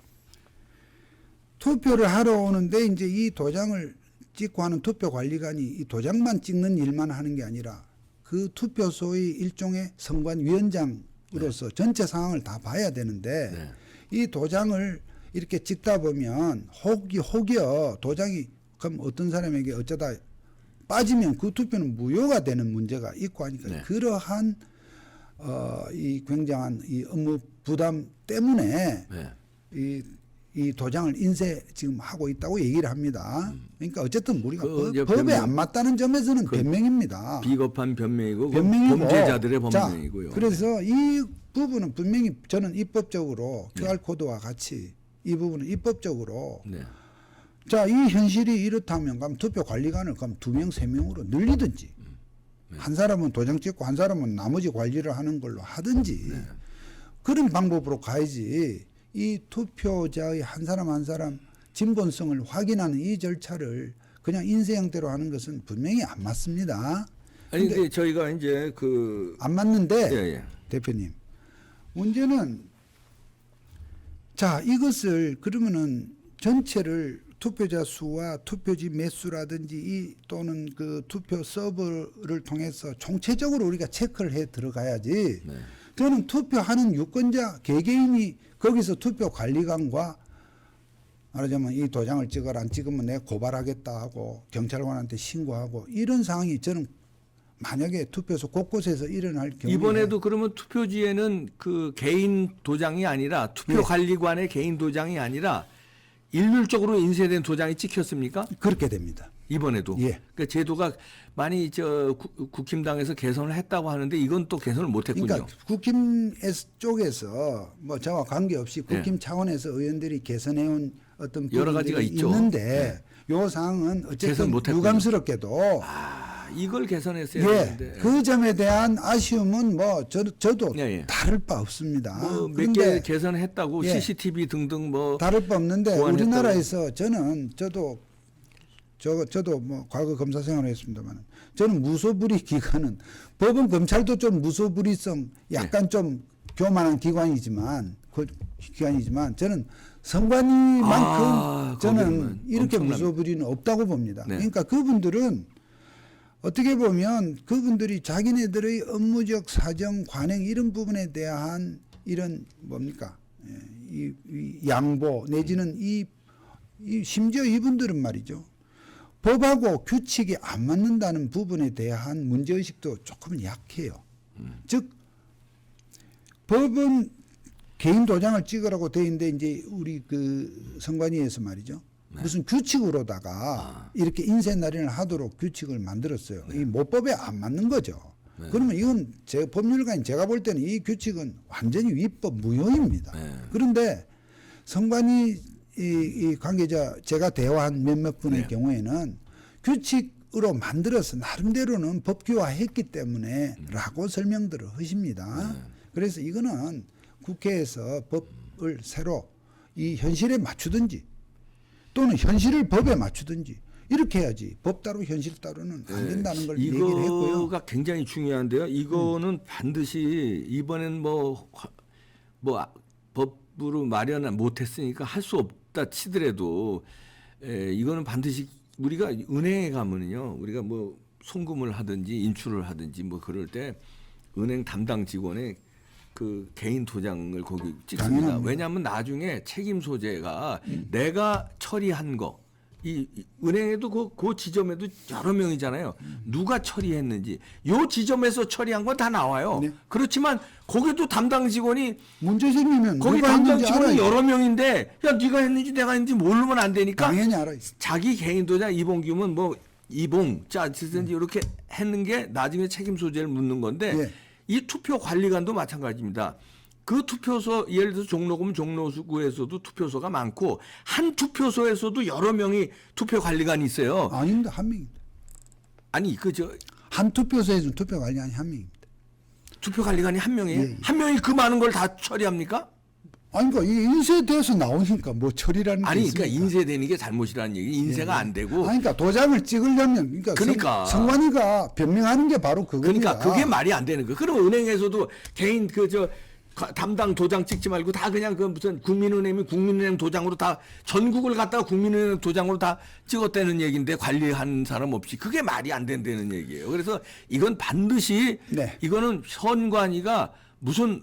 투표를 하러 오는데 이제 이 도장을 찍고 하는 투표관리관이 이 도장만 찍는 일만 하는 게 아니라 그 투표소의 일종의 선관위원장으로서 전체 상황을 다 봐야 되는데 이 도장을 이렇게 찍다 보면 혹여 도장이 그럼 어떤 사람에게 어쩌다 빠지면 그 투표는 무효가 되는 문제가 있고 하니까 그러한 이 굉장한 이 업무 부담 때문에 이 이 도장을 인쇄 지금 하고 있다고 얘기를 합니다. 그러니까 어쨌든 우리가 그 법에 변명, 안 맞다는 점에서는 변명입니다. 비겁한 변명이고 변명이고 범죄자들의 자, 범명이고요. 그래서 이 부분은 분명히 저는 입법적으로 QR 코드와 같이 이 부분은 입법적으로 네. 자, 이 현실이 이렇다면 그럼 투표 관리관을 그럼 2명, 3명으로 늘리든지 한 사람은 도장 찍고 한 사람은 나머지 관리를 하는 걸로 하든지 그런 방법으로 가야지 이 투표자의 한 사람 한 사람 진본성을 확인하는 이 절차를 그냥 인쇄 형태로 하는 것은 분명히 안 맞습니다. 아니 근데 저희가 이제 안 맞는데 예. 대표님 문제는 자 이것을 그러면은 전체를 투표자 수와 투표지 매수라든지 이 또는 그 투표 서버를 통해서 총체적으로 우리가 체크를 해 들어가야지. 네. 저는 투표하는 유권자 개개인이 거기서 투표 관리관과 말하자면 이 도장을 찍어라 안 찍으면 내가 고발하겠다 하고 경찰관한테 신고하고 이런 상황이 저는 만약에 투표소 곳곳에서 일어날 경우에 이번에도 그러면 투표지에는 그 개인 도장이 아니라 투표 관리관의 개인 도장이 아니라 일률적으로 인쇄된 도장이 찍혔습니까? 그렇게 됩니다. 이번에도. 예. 그러니까 제도가 많이 국힘당에서 개선을 했다고 하는데 이건 또 개선을 못했군요. 그러니까 국힘 쪽에서 뭐 저와 관계없이 국힘 차원에서 의원들이 개선해온 어떤 여러 가지가 부분들이 있죠. 있는데 요 사항은 어쨌든 개선 못했군요. 유감스럽게도 이걸 개선했어야 예, 되는데. 그 점에 대한 아쉬움은 뭐 저도 예. 다를 바 없습니다. 몇 개 그런데 개선했다고 예. CCTV 등등 뭐 다를 바 없는데 보완했다고. 우리나라에서 저도 뭐 과거 검사 생활을 했습니다만 저는 무소불위 기관은 법원 검찰도 좀 무소불위성 약간 좀 교만한 기관이지만 저는 선관위만큼 저는 거기는 이렇게 엄청납니다. 무소불위는 없다고 봅니다. 네. 그러니까 그분들은 어떻게 보면 그분들이 자기네들의 업무적 사정 관행 이런 부분에 대한 이런 뭡니까 이 양보 내지는 이 심지어 이분들은 말이죠. 법하고 규칙이 안 맞는다는 부분에 대한 문제의식도 조금은 약해요. 즉, 법은 개인 도장을 찍으라고 돼 있는데, 이제 우리 그 선관위에서 말이죠. 무슨 규칙으로다가 이렇게 인쇄 날인을 하도록 규칙을 만들었어요. 이 모법에 안 맞는 거죠. 그러면 이건 법률가인 제가 볼 때는 이 규칙은 완전히 위법 무효입니다. 그런데 선관위 이 관계자 제가 대화한 몇몇 분의 경우에는 규칙으로 만들어서 나름대로는 법규화했기 때문에라고 설명들을 하십니다. 그래서 이거는 국회에서 법을 새로 이 현실에 맞추든지 또는 현실을 법에 맞추든지 이렇게 해야지 법 따로 현실 따로는 안 된다는 걸 얘기를 했고요. 이거가 굉장히 중요한데요. 이거는 반드시 이번엔 뭐 법으로 마련을 못했으니까 할 수 없다 치더라도 이거는 반드시 우리가 은행에 가면은요, 우리가 뭐 송금을 하든지 인출을 하든지 뭐 그럴 때 은행 담당 직원의 그 개인 도장을 거기 찍습니다. 당연합니다. 왜냐하면 나중에 책임 소재가 내가 처리한 거, 이 은행에도 그 지점에도 여러 명이잖아요. 누가 처리했는지 요 지점에서 처리한 건 다 나와요. 네. 그렇지만 거기도 담당 직원이 문제 생기면 거기 누가 담당 했는지 직원이 알아야지. 여러 명인데 야 네가 했는지 내가 했는지 모르면 안 되니까 당연히 알아야지. 자기 개인 도장 이봉규면 뭐 이봉 짜든지 이렇게 했는 게 나중에 책임 소재를 묻는 건데 예. 이 투표 관리관도 마찬가지입니다. 그 투표소 예를 들어서 종로구면 종로구에서도 투표소가 많고 한 투표소에서도 여러 명이 투표 관리관이 있어요. 아닙니다. 한 명입니다. 아니 한 투표소에서는 투표 관리관이 한 명입니다. 투표 관리관이 한 명이에요? 예. 한 명이 그 많은 걸 다 처리합니까? 아니 그러니까 이 인쇄돼서 나오니까 뭐 처리라는 게 아니 있습니까? 그러니까 인쇄되는 게 잘못이라는 얘기. 인쇄가 안 되고 아니, 그러니까 도장을 찍으려면 그러니까. 선관위가 변명하는 게 바로 그겁니다. 그러니까 그게 말이 안 되는 거예요. 그러면 은행에서도 개인 담당 도장 찍지 말고 다 그냥 그 무슨 국민은행이 국민은행 도장으로 다 전국을 갖다가 국민은행 도장으로 다 찍었다는 얘기인데 관리한 사람 없이 그게 말이 안 된다는 얘기예요. 그래서 이건 반드시 네. 이거는 선관위가 무슨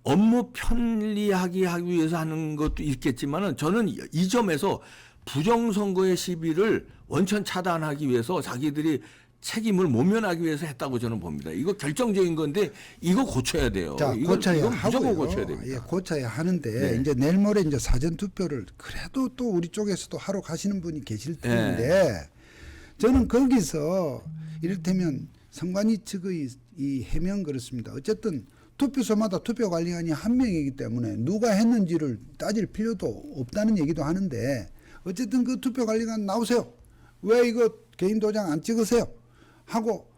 업무 편리하게 하기 위해서 하는 것도 있겠지만은 저는 이 점에서 부정선거의 시비를 원천 차단하기 위해서 자기들이 책임을 모면하기 위해서 했다고 저는 봅니다. 이거 결정적인 건데 이거 고쳐야 돼요. 자, 고쳐야 이건 무조건 하고요. 고쳐야 됩니다. 예, 고쳐야 하는데 네. 이제 내일 모레 이제 사전 투표를 그래도 또 우리 쪽에서도 하러 가시는 분이 계실 텐데 저는 거기서 이를테면 선관위 측의 이 해명 그렇습니다. 어쨌든 투표소마다 투표관리관이 한 명이기 때문에 누가 했는지를 따질 필요도 없다는 얘기도 하는데 어쨌든 그 투표관리관 나오세요. 왜 이거 개인 도장 안 찍으세요? 하고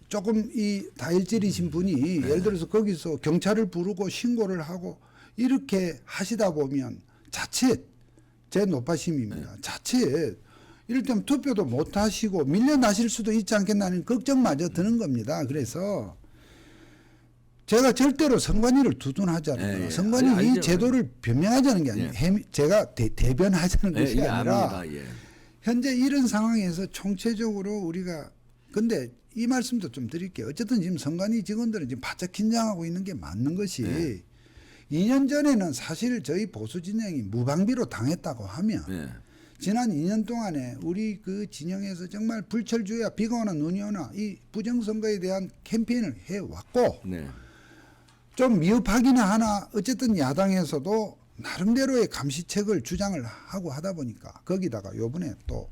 조금 이 다혈질이신 분이 예를 들어서 거기서 경찰을 부르고 신고를 하고 이렇게 하시다 보면 자칫 제 노파심입니다. 자칫 이를테면 투표도 못 하시고 밀려나실 수도 있지 않겠나는 걱정마저 드는 겁니다. 그래서 제가 절대로 선관위를 두둔하잖아요. 선관위 이 제도를 변명하자는 게 아니에요. 제가 대변하자는 것이 아니라 현재 이런 상황에서 총체적으로 우리가 근데 이 말씀도 좀 드릴게요. 어쨌든 지금 선관위 직원들은 지금 바짝 긴장하고 있는 게 맞는 것이 2년 전에는 사실 저희 보수 진영이 무방비로 당했다고 하면 지난 2년 동안에 우리 그 진영에서 정말 불철주야 비가 오나 눈이 오나 이 부정선거에 대한 캠페인을 해왔고 좀 미흡하기는 하나 어쨌든 야당에서도 나름대로의 감시책을 주장을 하고 하다 보니까 거기다가 요번에 또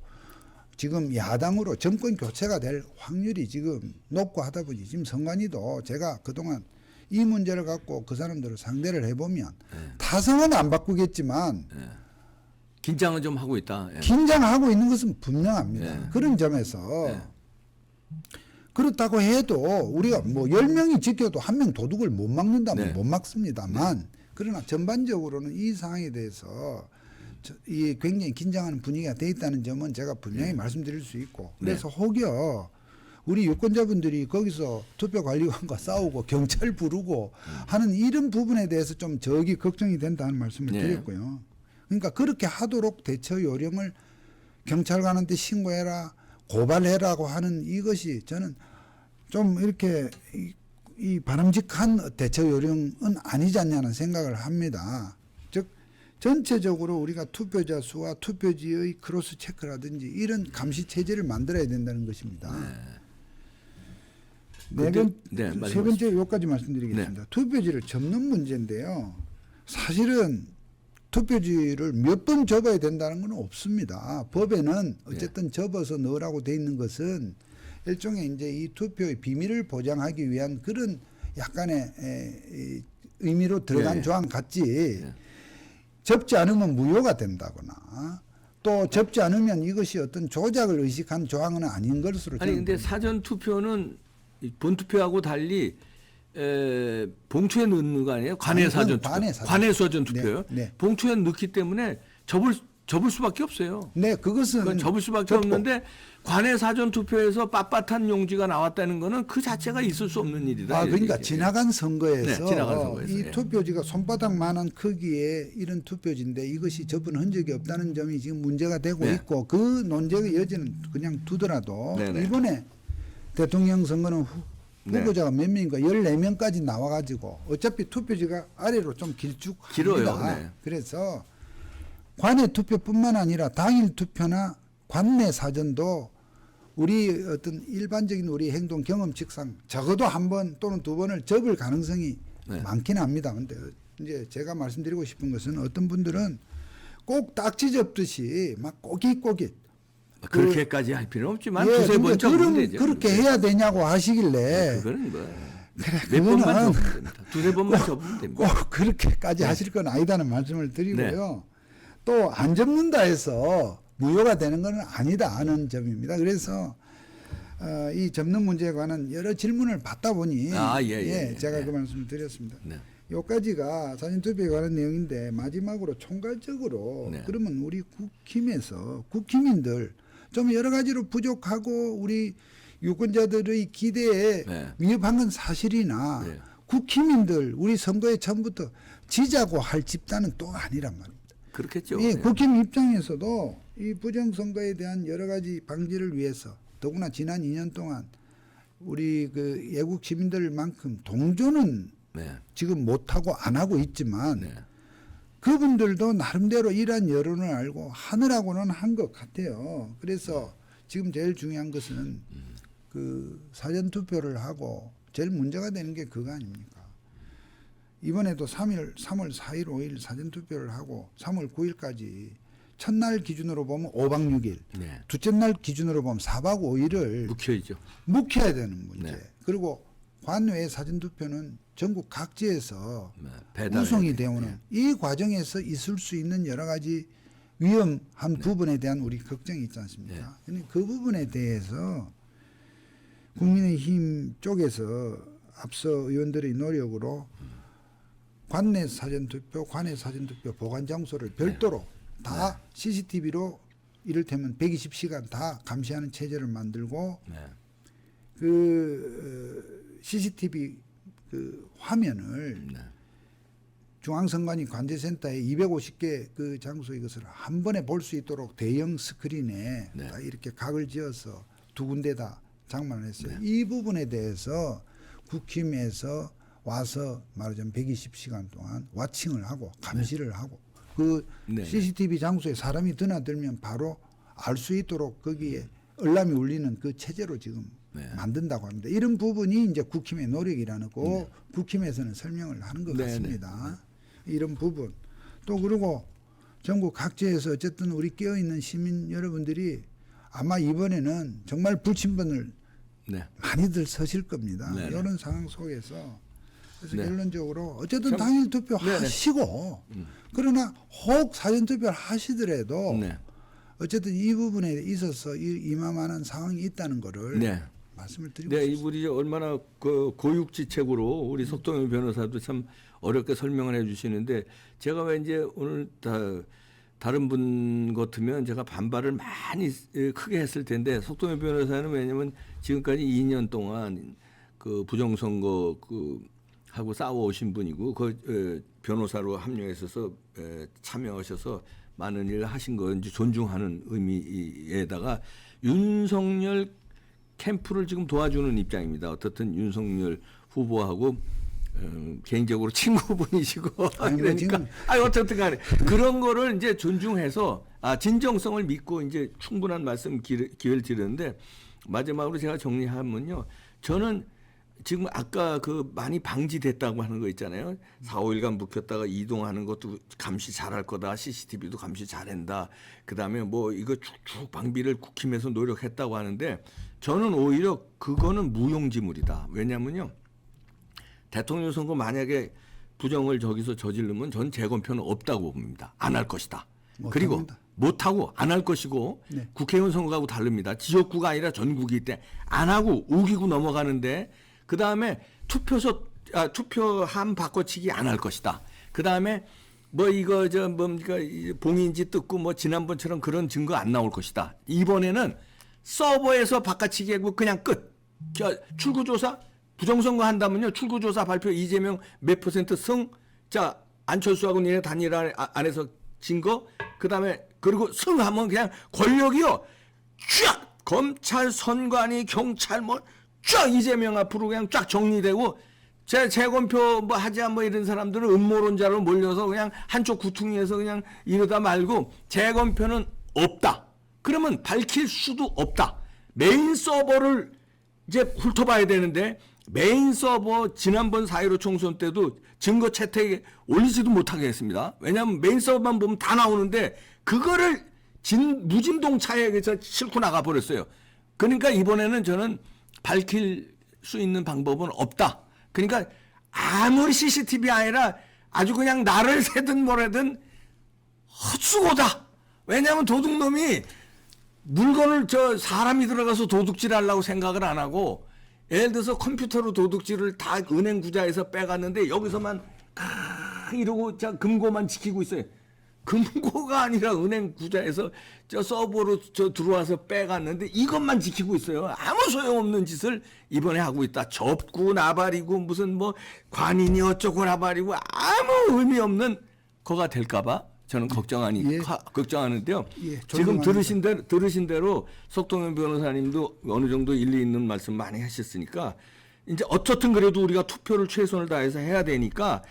지금 야당으로 정권 교체가 될 확률이 지금 높고 하다 보니 지금 선관위도 제가 그동안 이 문제를 갖고 그 사람들을 상대를 해보면 타성은 안 바꾸겠지만 긴장은 좀 하고 있다. 긴장하고 있는 것은 분명합니다. 그런 점에서 그렇다고 해도 우리가 뭐 10명이 지켜도 한 명 도둑을 못 막는다면 못 막습니다만 그러나 전반적으로는 이 상황에 대해서 이 굉장히 긴장하는 분위기가 돼 있다는 점은 제가 분명히 말씀드릴 수 있고 그래서 혹여 우리 유권자분들이 거기서 투표관리관과 싸우고 경찰 부르고 하는 이런 부분에 대해서 좀 저기 걱정이 된다는 말씀을 드렸고요. 그러니까 그렇게 하도록 대처 요령을 경찰관한테 신고해라 고발해라고 하는 이것이 저는 좀 이렇게 이 바람직한 대처 요령은 아니지 않냐는 생각을 합니다. 즉 전체적으로 우리가 투표자 수와 투표지의 크로스 체크라든지 이런 감시 체제를 만들어야 된다는 것입니다. 세 번째 요까지 말씀드리겠습니다. 투표지를 접는 문제인데요. 사실은 투표지를 몇 번 접어야 된다는 건 없습니다. 법에는 어쨌든 접어서 넣으라고 돼 있는 것은 일종의 이제 이 투표의 비밀을 보장하기 위한 그런 약간의 의미로 들어간 조항 같지 접지 않으면 무효가 된다거나 또 접지 않으면 이것이 어떤 조작을 의식한 조항은 아닌 것으로 아니 근데 사전 투표는 본 투표하고 달리 봉투에 넣는 거 아니에요? 관내 사전 투표. 관내 사전 투표요. 봉투에 넣기 때문에 접을 수밖에 없어요. 네, 그것은 접을 수밖에 없는데 관내 사전 투표에서 빳빳한 용지가 나왔다는 거는 그 자체가 있을 수 없는 일이다. 그러니까 지나간 선거에서, 지나간 선거에서 이 투표지가 손바닥만한 크기의 이런 투표지인데 이것이 접은 흔적이 없다는 점이 지금 문제가 되고 있고 그 논쟁의 여지는 그냥 두더라도 이번에 대통령 선거는 후보자가 몇 명인가 14명까지 나와가지고 어차피 투표지가 아래로 좀 길쭉합니다. 길어요. 그래서 관내 투표뿐만 아니라 당일 투표나 관내 사전도 우리 어떤 일반적인 우리 행동 경험칙상 적어도 한 번 또는 두 번을 접을 가능성이 많긴 합니다. 근데 이제 제가 말씀드리고 싶은 것은 어떤 분들은 꼭 딱지 접듯이 막 꼬깃꼬깃 그렇게까지 할 필요는 없지만 두세 번 접으면 되죠. 그렇게 해야 되냐고 하시길래 그거는 몇 번만 접으면 됩니다. 두세 번만 접으면 됩니다. 꼭 그렇게까지 하실 건 아니다는 말씀을 드리고요. 또 안 접는다 해서 무효가 되는 건 아니다 하는 점입니다. 그래서 이 접는 문제에 관한 여러 질문을 받다 보니 제가 그 말씀을 드렸습니다. 여기까지가 사전투표에 관한 내용인데 마지막으로 총괄적으로 그러면 우리 국힘에서 국힘인들 좀 여러 가지로 부족하고 우리 유권자들의 기대에 위협한 건 사실이나 국힘인들 우리 선거에 처음부터 지자고 할 집단은 또 아니란 말입니다. 그렇겠죠. 국힘 입장에서도 이 부정선거에 대한 여러 가지 방지를 위해서 더구나 지난 2년 동안 우리 그 애국 시민들만큼 동조는 지금 못하고 안 하고 있지만 그분들도 나름대로 이러한 여론을 알고 하느라고는 한 것 같아요. 그래서 지금 제일 중요한 것은 그 사전 투표를 하고 제일 문제가 되는 게 그거 아닙니까? 이번에도 3월 4일, 5일 사전 투표를 하고 3월 9일까지 첫날 기준으로 보면 5박 6일, 네. 둘째 날 기준으로 보면 4박 5일을 묵혀야죠. 묵혀야 되는 문제. 네. 그리고 관외 사전 투표는 전국 각지에서 네, 배달해야 구성이 돼요. 되오는 이 과정에서 있을 수 있는 여러 가지 위험한 네. 부분에 대한 우리 걱정이 있지 않습니까? 근데 그 부분에 대해서 국민의힘 쪽에서 앞서 의원들의 노력으로 관내 사전투표, 관외 사전투표 보관 장소를 별도로 다 CCTV로 이를테면 120시간 다 감시하는 체제를 만들고 네. 그 CCTV 그 화면을 네. 중앙선관위 관제센터에 250개 그 장소 이것을 한 번에 볼 수 있도록 대형 스크린에 네. 다 이렇게 각을 지어서 두 군데다 장만을 했어요. 네. 이 부분에 대해서 국힘에서 와서 말하자면 120시간 동안 와칭을 하고 감시를 하고 그 네. CCTV 장소에 사람이 드나들면 바로 알 수 있도록 거기에 알람이 울리는 그 체제로 지금 네. 만든다고 합니다. 이런 부분이 이제 국힘의 노력이라는 거 국힘에서는 설명을 하는 것 네, 같습니다. 이런 부분 또 그리고 전국 각지에서 어쨌든 우리 깨어 있는 시민 여러분들이 아마 이번에는 정말 불침번을 네. 많이들 서실 겁니다. 네, 네. 이런 상황 속에서 그래서 네. 결론적으로 어쨌든 참- 당일 투표 네, 네. 하시고 그러나 혹 사전 투표를 하시더라도 네. 어쨌든 이 부분에 있어서 이만한 상황이 있다는 거를 네. 말씀을 드리고 네, 싶습니다. 이분이 얼마나 그 고육지책으로 우리 석동현 변호사도 참 어렵게 설명을 해주시는데 제가 왠지 오늘 다른 분 같으면 제가 반발을 많이 크게 했을 텐데 석동현 변호사는 왜냐면 지금까지 2년 동안 그 부정선거 하고 싸워오신 분이고 그 변호사로 합류하셔서 참여하셔서 많은 일을 하신 거 이제 존중하는 의미에다가 윤석열 캠프를 지금 도와주는 입장입니다. 어떻든 윤석열 후보하고 개인적으로 친구분이시고 아니, 뭐 그러니까 지금- 어쨌든 간에 그런 거를 이제 존중해서 진정성을 믿고 이제 충분한 말씀 기회를 드렸는데 마지막으로 제가 정리하면요. 저는 지금 아까 그 많이 방지됐다고 하는 거 있잖아요. 4, 5일간 묵혔다가 이동하는 것도 감시 잘할 거다. CCTV도 감시 잘한다. 그다음에 뭐 이거 쭉쭉 방비를 국힘에서 노력했다고 하는데 저는 오히려 그거는 무용지물이다. 왜냐면요. 대통령 선거 만약에 부정을 저기서 저지르면 전 재검표는 없다고 봅니다. 안 할 것이다. 그리고 못합니다. 못하고 안 할 것이고 네. 국회의원 선거하고 다릅니다. 지역구가 아니라 전국이기 때문에 안 하고 우기고 넘어가는데 그다음에 투표함 바꿔치기 안 할 것이다. 그다음에 뭐 이거 뭡니까 봉인지 뜯고 뭐 지난번처럼 그런 증거 안 나올 것이다. 이번에는 서버에서 바꿔치기 하고 그냥 끝. 출구조사 부정선거 한다면요. 출구조사 발표 이재명 몇 % 승. 자 안철수하고 니네 단일 안에서 증거. 그다음에 그리고 승하면 그냥 권력이요. 쫙 검찰 선관위 경찰 뭐 쫙 이재명 앞으로 그냥 쫙 정리되고 재검표 뭐 하자 뭐 이런 사람들은 음모론자로 몰려서 그냥 한쪽 구퉁이에서 그냥 이러다 말고 재검표는 없다. 그러면 밝힐 수도 없다. 메인 서버를 이제 훑어봐야 되는데 메인 서버 지난번 4.15 총선 때도 증거 채택에 올리지도 못하게 했습니다. 왜냐하면 메인 서버만 보면 다 나오는데 그거를 무진동 차에서 싣고 나가 버렸어요. 그러니까 이번에는 저는 밝힐 수 있는 방법은 없다. 그러니까 아무리 CCTV 아니라 아주 그냥 나를 새든 뭐라든 헛수고다. 왜냐하면 도둑놈이 물건을 사람이 들어가서 도둑질 하려고 생각을 안 하고 예를 들어서 컴퓨터로 도둑질을 다 은행 구자에서 빼갔는데 여기서만 이러고 금고만 지키고 있어요. 금고가 아니라 은행 구자에서 서버로 들어와서 빼갔는데 이것만 지키고 있어요. 아무 소용없는 짓을 이번에 하고 있다. 접고 나발이고 무슨 뭐 관인이 어쩌고 나발이고 아무 의미 없는 거가 될까봐 저는 걱정하는데요. 예, 지금 존중합니다. 들으신 대로 석동현 변호사님도 어느 정도 일리 있는 말씀 많이 하셨으니까 이제 어떻든 그래도 우리가 투표를 최선을 다해서 해야 되니까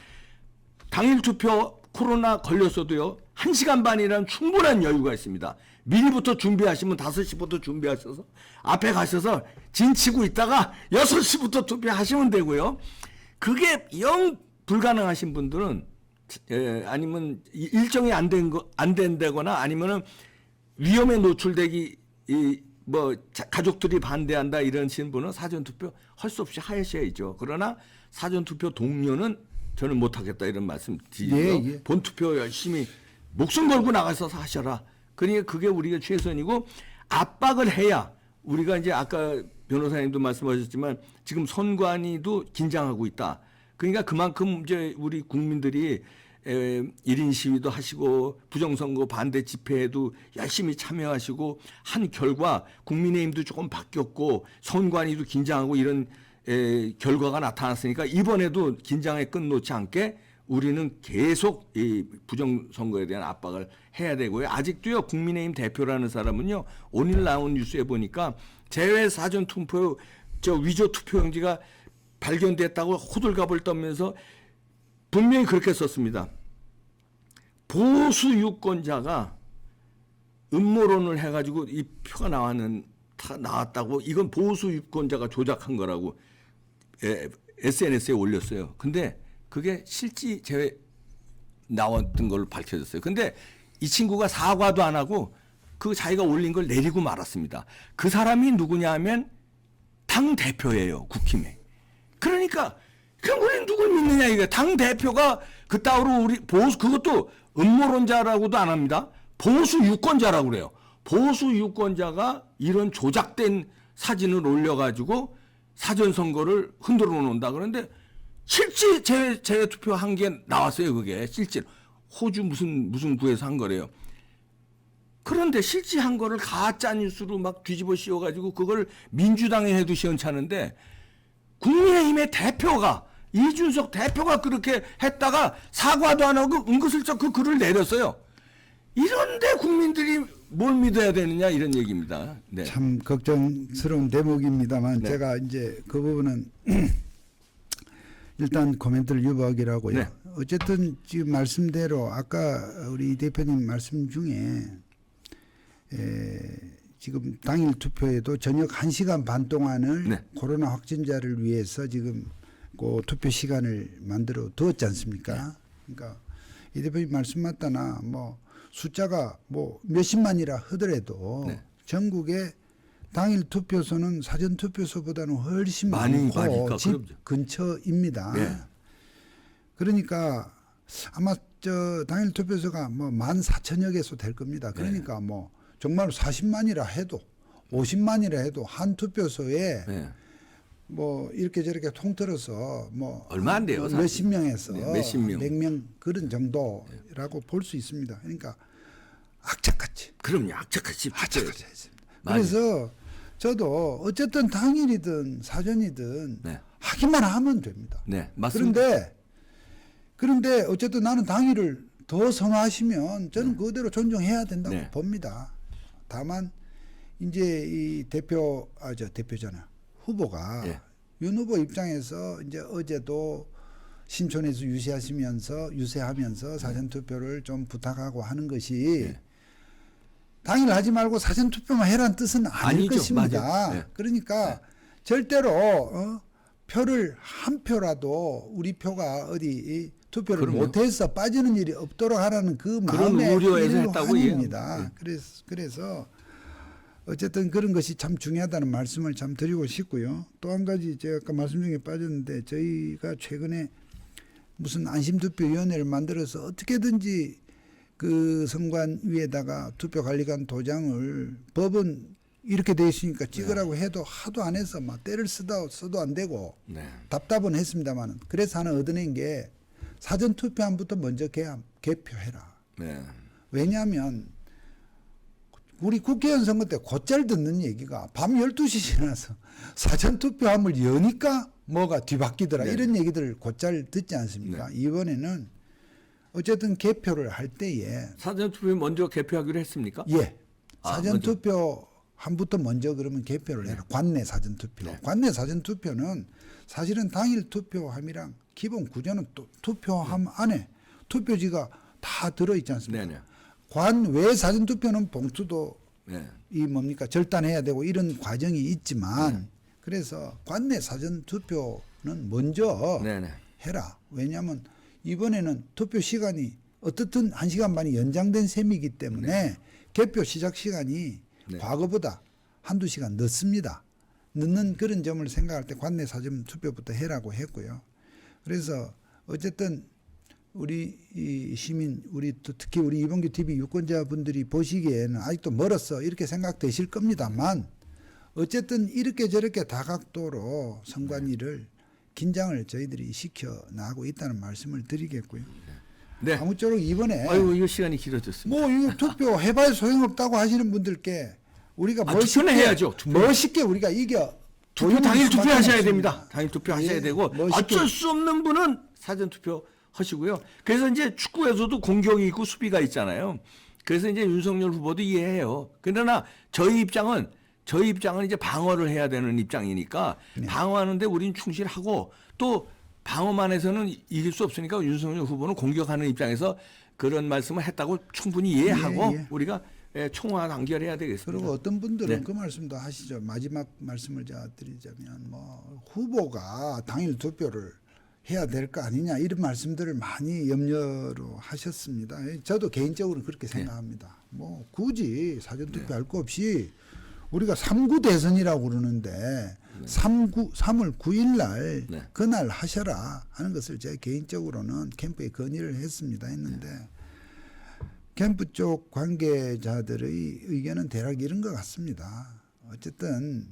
당일 투표 코로나 걸렸어도요 1시간 반이라는 충분한 여유가 있습니다. 미리부터 준비하시면 5시부터 준비하셔서 앞에 가셔서 진치고 있다가 6시부터 투표하시면 되고요. 그게 영 불가능하신 분들은 아니면 일정이 안 된다거나 아니면은 위험에 노출되기 뭐 가족들이 반대한다 이러신 분은 사전 투표 할 수 없이 하셔야죠. 그러나 사전 투표 동료는 저는 못 하겠다 이런 말씀 드리고요. 예. 본 투표 열심히 목숨 걸고 나가서 하셔라. 그러니까 그게 우리가 최선이고 압박을 해야 우리가 이제 아까 변호사님도 말씀하셨지만 지금 선관위도 긴장하고 있다. 그러니까 그만큼 이제 우리 국민들이 1인 시위도 하시고 부정선거 반대 집회에도 열심히 참여하시고 한 결과 국민의힘도 조금 바뀌었고 선관위도 긴장하고 이런 결과가 나타났으니까 이번에도 긴장에 끈 놓지 않게 우리는 계속 이 부정선거에 대한 압박을 해야 되고요. 아직도요 국민의힘 대표라는 사람은요 오늘 나온 뉴스에 보니까 제외 사전 투표 위조 투표용지가 발견됐다고 호들갑을 떨면서 분명히 그렇게 썼습니다. 보수 유권자가 음모론을 해가지고 이 표가 나왔다고 이건 보수 유권자가 조작한 거라고 SNS에 올렸어요. 근데 그게 실제 제외 나왔던 걸로 밝혀졌어요. 근데 이 친구가 사과도 안 하고 그 자기가 올린 걸 내리고 말았습니다. 그 사람이 누구냐 하면 당 대표예요. 국힘에. 그러니까 그럼 우리는 누굴 믿느냐 이게 당 대표가 그따위로 우리 보수 그것도 음모론자라고도 안 합니다. 보수 유권자라고 그래요. 보수 유권자가 이런 조작된 사진을 올려가지고 사전 선거를 흔들어 놓는다. 그런데 실제 제외 투표 한 게 나왔어요. 그게 실제 호주 무슨 구에서 한 거래요. 그런데 실제 한 거를 가짜 뉴스로 막 뒤집어 씌워가지고 그걸 민주당에 해도 시원찮은데 국민의힘의 대표가 이준석 대표가 그렇게 했다가 사과도 안 하고 은근슬쩍 그 글을 내렸어요. 이런데 국민들이 뭘 믿어야 되느냐 이런 얘기입니다. 네. 참 걱정스러운 대목입니다만 네. 제가 이제 그 부분은 일단 코멘트를 유보하기로 하고요. 네. 어쨌든 지금 말씀대로 아까 우리 대표님 말씀 중에 지금 당일 투표에도 저녁 1시간 반 동안을 네. 코로나 확진자를 위해서 지금 그 투표 시간을 만들어 두었지 않습니까? 그러니까 이 대표님 말씀 맞다나 뭐 숫자가 뭐 몇십만이라 하더라도 네. 전국에 당일 투표소는 사전 투표소보다는 훨씬 많고 많으니까, 집 그럼요. 근처입니다. 네. 그러니까 아마 저 당일 투표소가 뭐 14,000여 개소 될 겁니다. 그러니까 뭐 정말 40만이라 해도 50만이라 해도 한 투표소에 네. 뭐 이렇게 저렇게 통틀어서 뭐 얼마 안 돼요, 사실. 몇십 명에서 네, 몇십 명. 100명 그런 정도라고 볼 수 있습니다. 그러니까 악착같이 그럼요. 악착같이 악착같이 했습니다. 맞아요. 그래서 저도 어쨌든 당일이든 사전이든 네. 하기만 하면 됩니다. 네, 맞습니다. 그런데 어쨌든 나는 당일을 더 선호하시면 저는 그대로 존중해야 된다고 네. 봅니다. 다만 이제 이 대표잖아. 후보가 예. 윤 후보 입장에서 이제 어제도 신촌에서 유세하면서 사전 투표를 좀 부탁하고 하는 것이 예. 당일 하지 말고 사전 투표만 해라는 뜻은 아닐 아니죠. 것입니다. 맞아요. 네. 그러니까 절대로 표를 한 표라도 우리 표가 어디 투표를 그럼요. 못해서 빠지는 일이 없도록 하라는 그 그런 마음의 우려에서 했다고 일환입니다. 이해합니다. 그래서 어쨌든 그런 것이 참 중요하다는 말씀을 참 드리고 싶고요. 또 한 가지 제가 아까 말씀 중에 빠졌는데 저희가 최근에 무슨 안심투표위원회를 만들어서 어떻게든지 그 선관위에다가 투표관리관 도장을 법은 이렇게 돼 있으니까 찍으라고 해도 하도 안 해서 막 때를 써도 안 되고 네. 답답은 했습니다만 그래서 하나 얻어낸 게 사전투표함부터 먼저 개표해라. 네. 왜냐하면 우리 국회의원 선거 때 곧잘 듣는 얘기가 밤 12시 지나서 사전투표함을 여니까 뭐가 뒤바뀌더라. 네. 이런 얘기들을 곧잘 듣지 않습니까? 네. 이번에는 어쨌든 개표를 할 때에 사전 투표 먼저 개표하기로 했습니까? 예. 아, 사전투표함부터 먼저 그러면 개표를 해라. 관내 사전투표. 네. 관내 사전투표는 사실은 당일 투표함이랑 기본 구조는 또 투표함 안에 투표지가 다 들어있지 않습니까? 네네. 관 외 사전 투표는 봉투도 네. 이 뭡니까 절단해야 되고 이런 과정이 있지만 그래서 관내 사전 투표는 먼저 네, 네. 해라. 왜냐하면 이번에는 투표 시간이 어떻든 1시간 반이 연장된 셈이기 때문에 개표 시작 시간이 네. 과거보다 한두 시간 늦습니다. 늦는 그런 점을 생각할 때 관내 사전 투표부터 해라고 했고요. 그래서 어쨌든 우리 이 시민, 우리 또 특히 우리 이봉규 TV 유권자분들이 보시기에는 아직도 멀었어 이렇게 생각되실 겁니다만 어쨌든 이렇게 저렇게 다각도로 선관위를 긴장을 저희들이 시켜 나가고 있다는 말씀을 드리겠고요. 네. 아무쪼록 이번에 아이고 이거 시간이 길어졌습니다. 뭐 이거 투표 해봐야 소용없다고 하시는 분들께 우리가 투표는 해야죠. 멋있게 우리가 이겨 투표 당일 보여줄 수밖에 투표하셔야 없습니다. 됩니다. 당일 투표하셔야 예, 되고 멋있게. 어쩔 수 없는 분은 사전 투표 하시고요. 그래서 이제 축구에서도 공격이 있고 수비가 있잖아요. 그래서 이제 윤석열 후보도 이해해요. 그러나 저희 입장은 이제 방어를 해야 되는 입장이니까 방어하는데 우리는 충실하고 또 방어만 해서는 이길 수 없으니까 윤석열 후보는 공격하는 입장에서 그런 말씀을 했다고 충분히 이해하고 예. 우리가 총화 단결해야 되겠습니다. 그리고 어떤 분들은 네. 그 말씀도 하시죠. 마지막 말씀을 제가 드리자면 뭐 후보가 당일 투표를 해야 될 거 아니냐 이런 말씀들을 많이 염려로 하셨습니다. 저도 개인적으로 그렇게 생각합니다. 뭐 굳이 사전 투표할 거 없이 우리가 3구 대선이라고 그러는데 3월 9일 날 네. 그날 하셔라 하는 것을 제가 개인적으로는 캠프에 건의를 했는데 캠프 쪽 관계자들의 의견은 대략 이런 것 같습니다. 어쨌든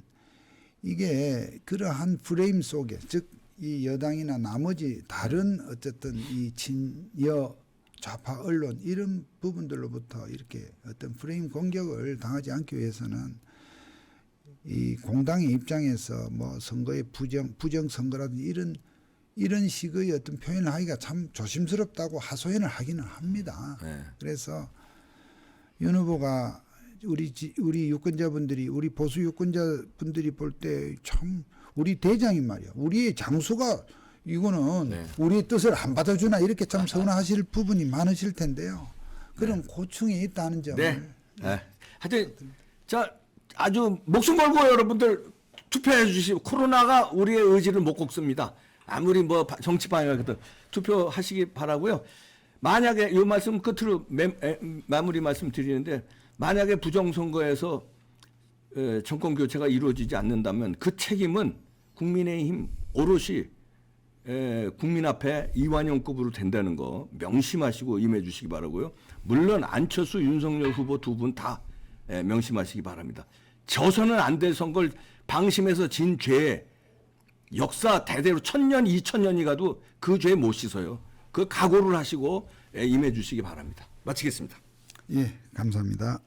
이게 그러한 프레임 속에 즉 이 여당이나 나머지 다른 어쨌든 이 친여 좌파 언론 이런 부분들로부터 이렇게 어떤 프레임 공격을 당하지 않기 위해서는 이 공당의 입장에서 뭐 선거의 부정 선거라든지 이런 식의 어떤 표현을 하기가 참 조심스럽다고 하소연을 하기는 합니다. 네. 그래서 윤 후보가 우리 유권자분들이 우리 보수 유권자분들이 볼 때 참 우리 대장이 말이야. 우리의 장수가 이거는 네. 우리의 뜻을 안 받아주나 이렇게 참 서운하실 부분이 많으실 텐데요. 그런 고충이 있다는 점을 네. 네. 하여튼 자 아주 목숨 걸고 여러분들 투표해 주시고 코로나가 우리의 의지를 못 꺾습니다. 아무리 뭐 정치 방향이든 투표하시기 바라고요. 만약에 이 말씀 끝으로 마무리 말씀 드리는데 만약에 부정선거에서 정권 교체가 이루어지지 않는다면 그 책임은 국민의힘 오롯이 국민 앞에 이완용급으로 된다는 거 명심하시고 임해 주시기 바라고요. 물론 안철수, 윤석열 후보 두 분 다 명심하시기 바랍니다. 져서는 안 될 선거를 방심해서 진 죄 역사 대대로 1000년, 2000년이 가도 그 죄 못 씻어요. 그 각오를 하시고 임해 주시기 바랍니다. 마치겠습니다. 예, 감사합니다.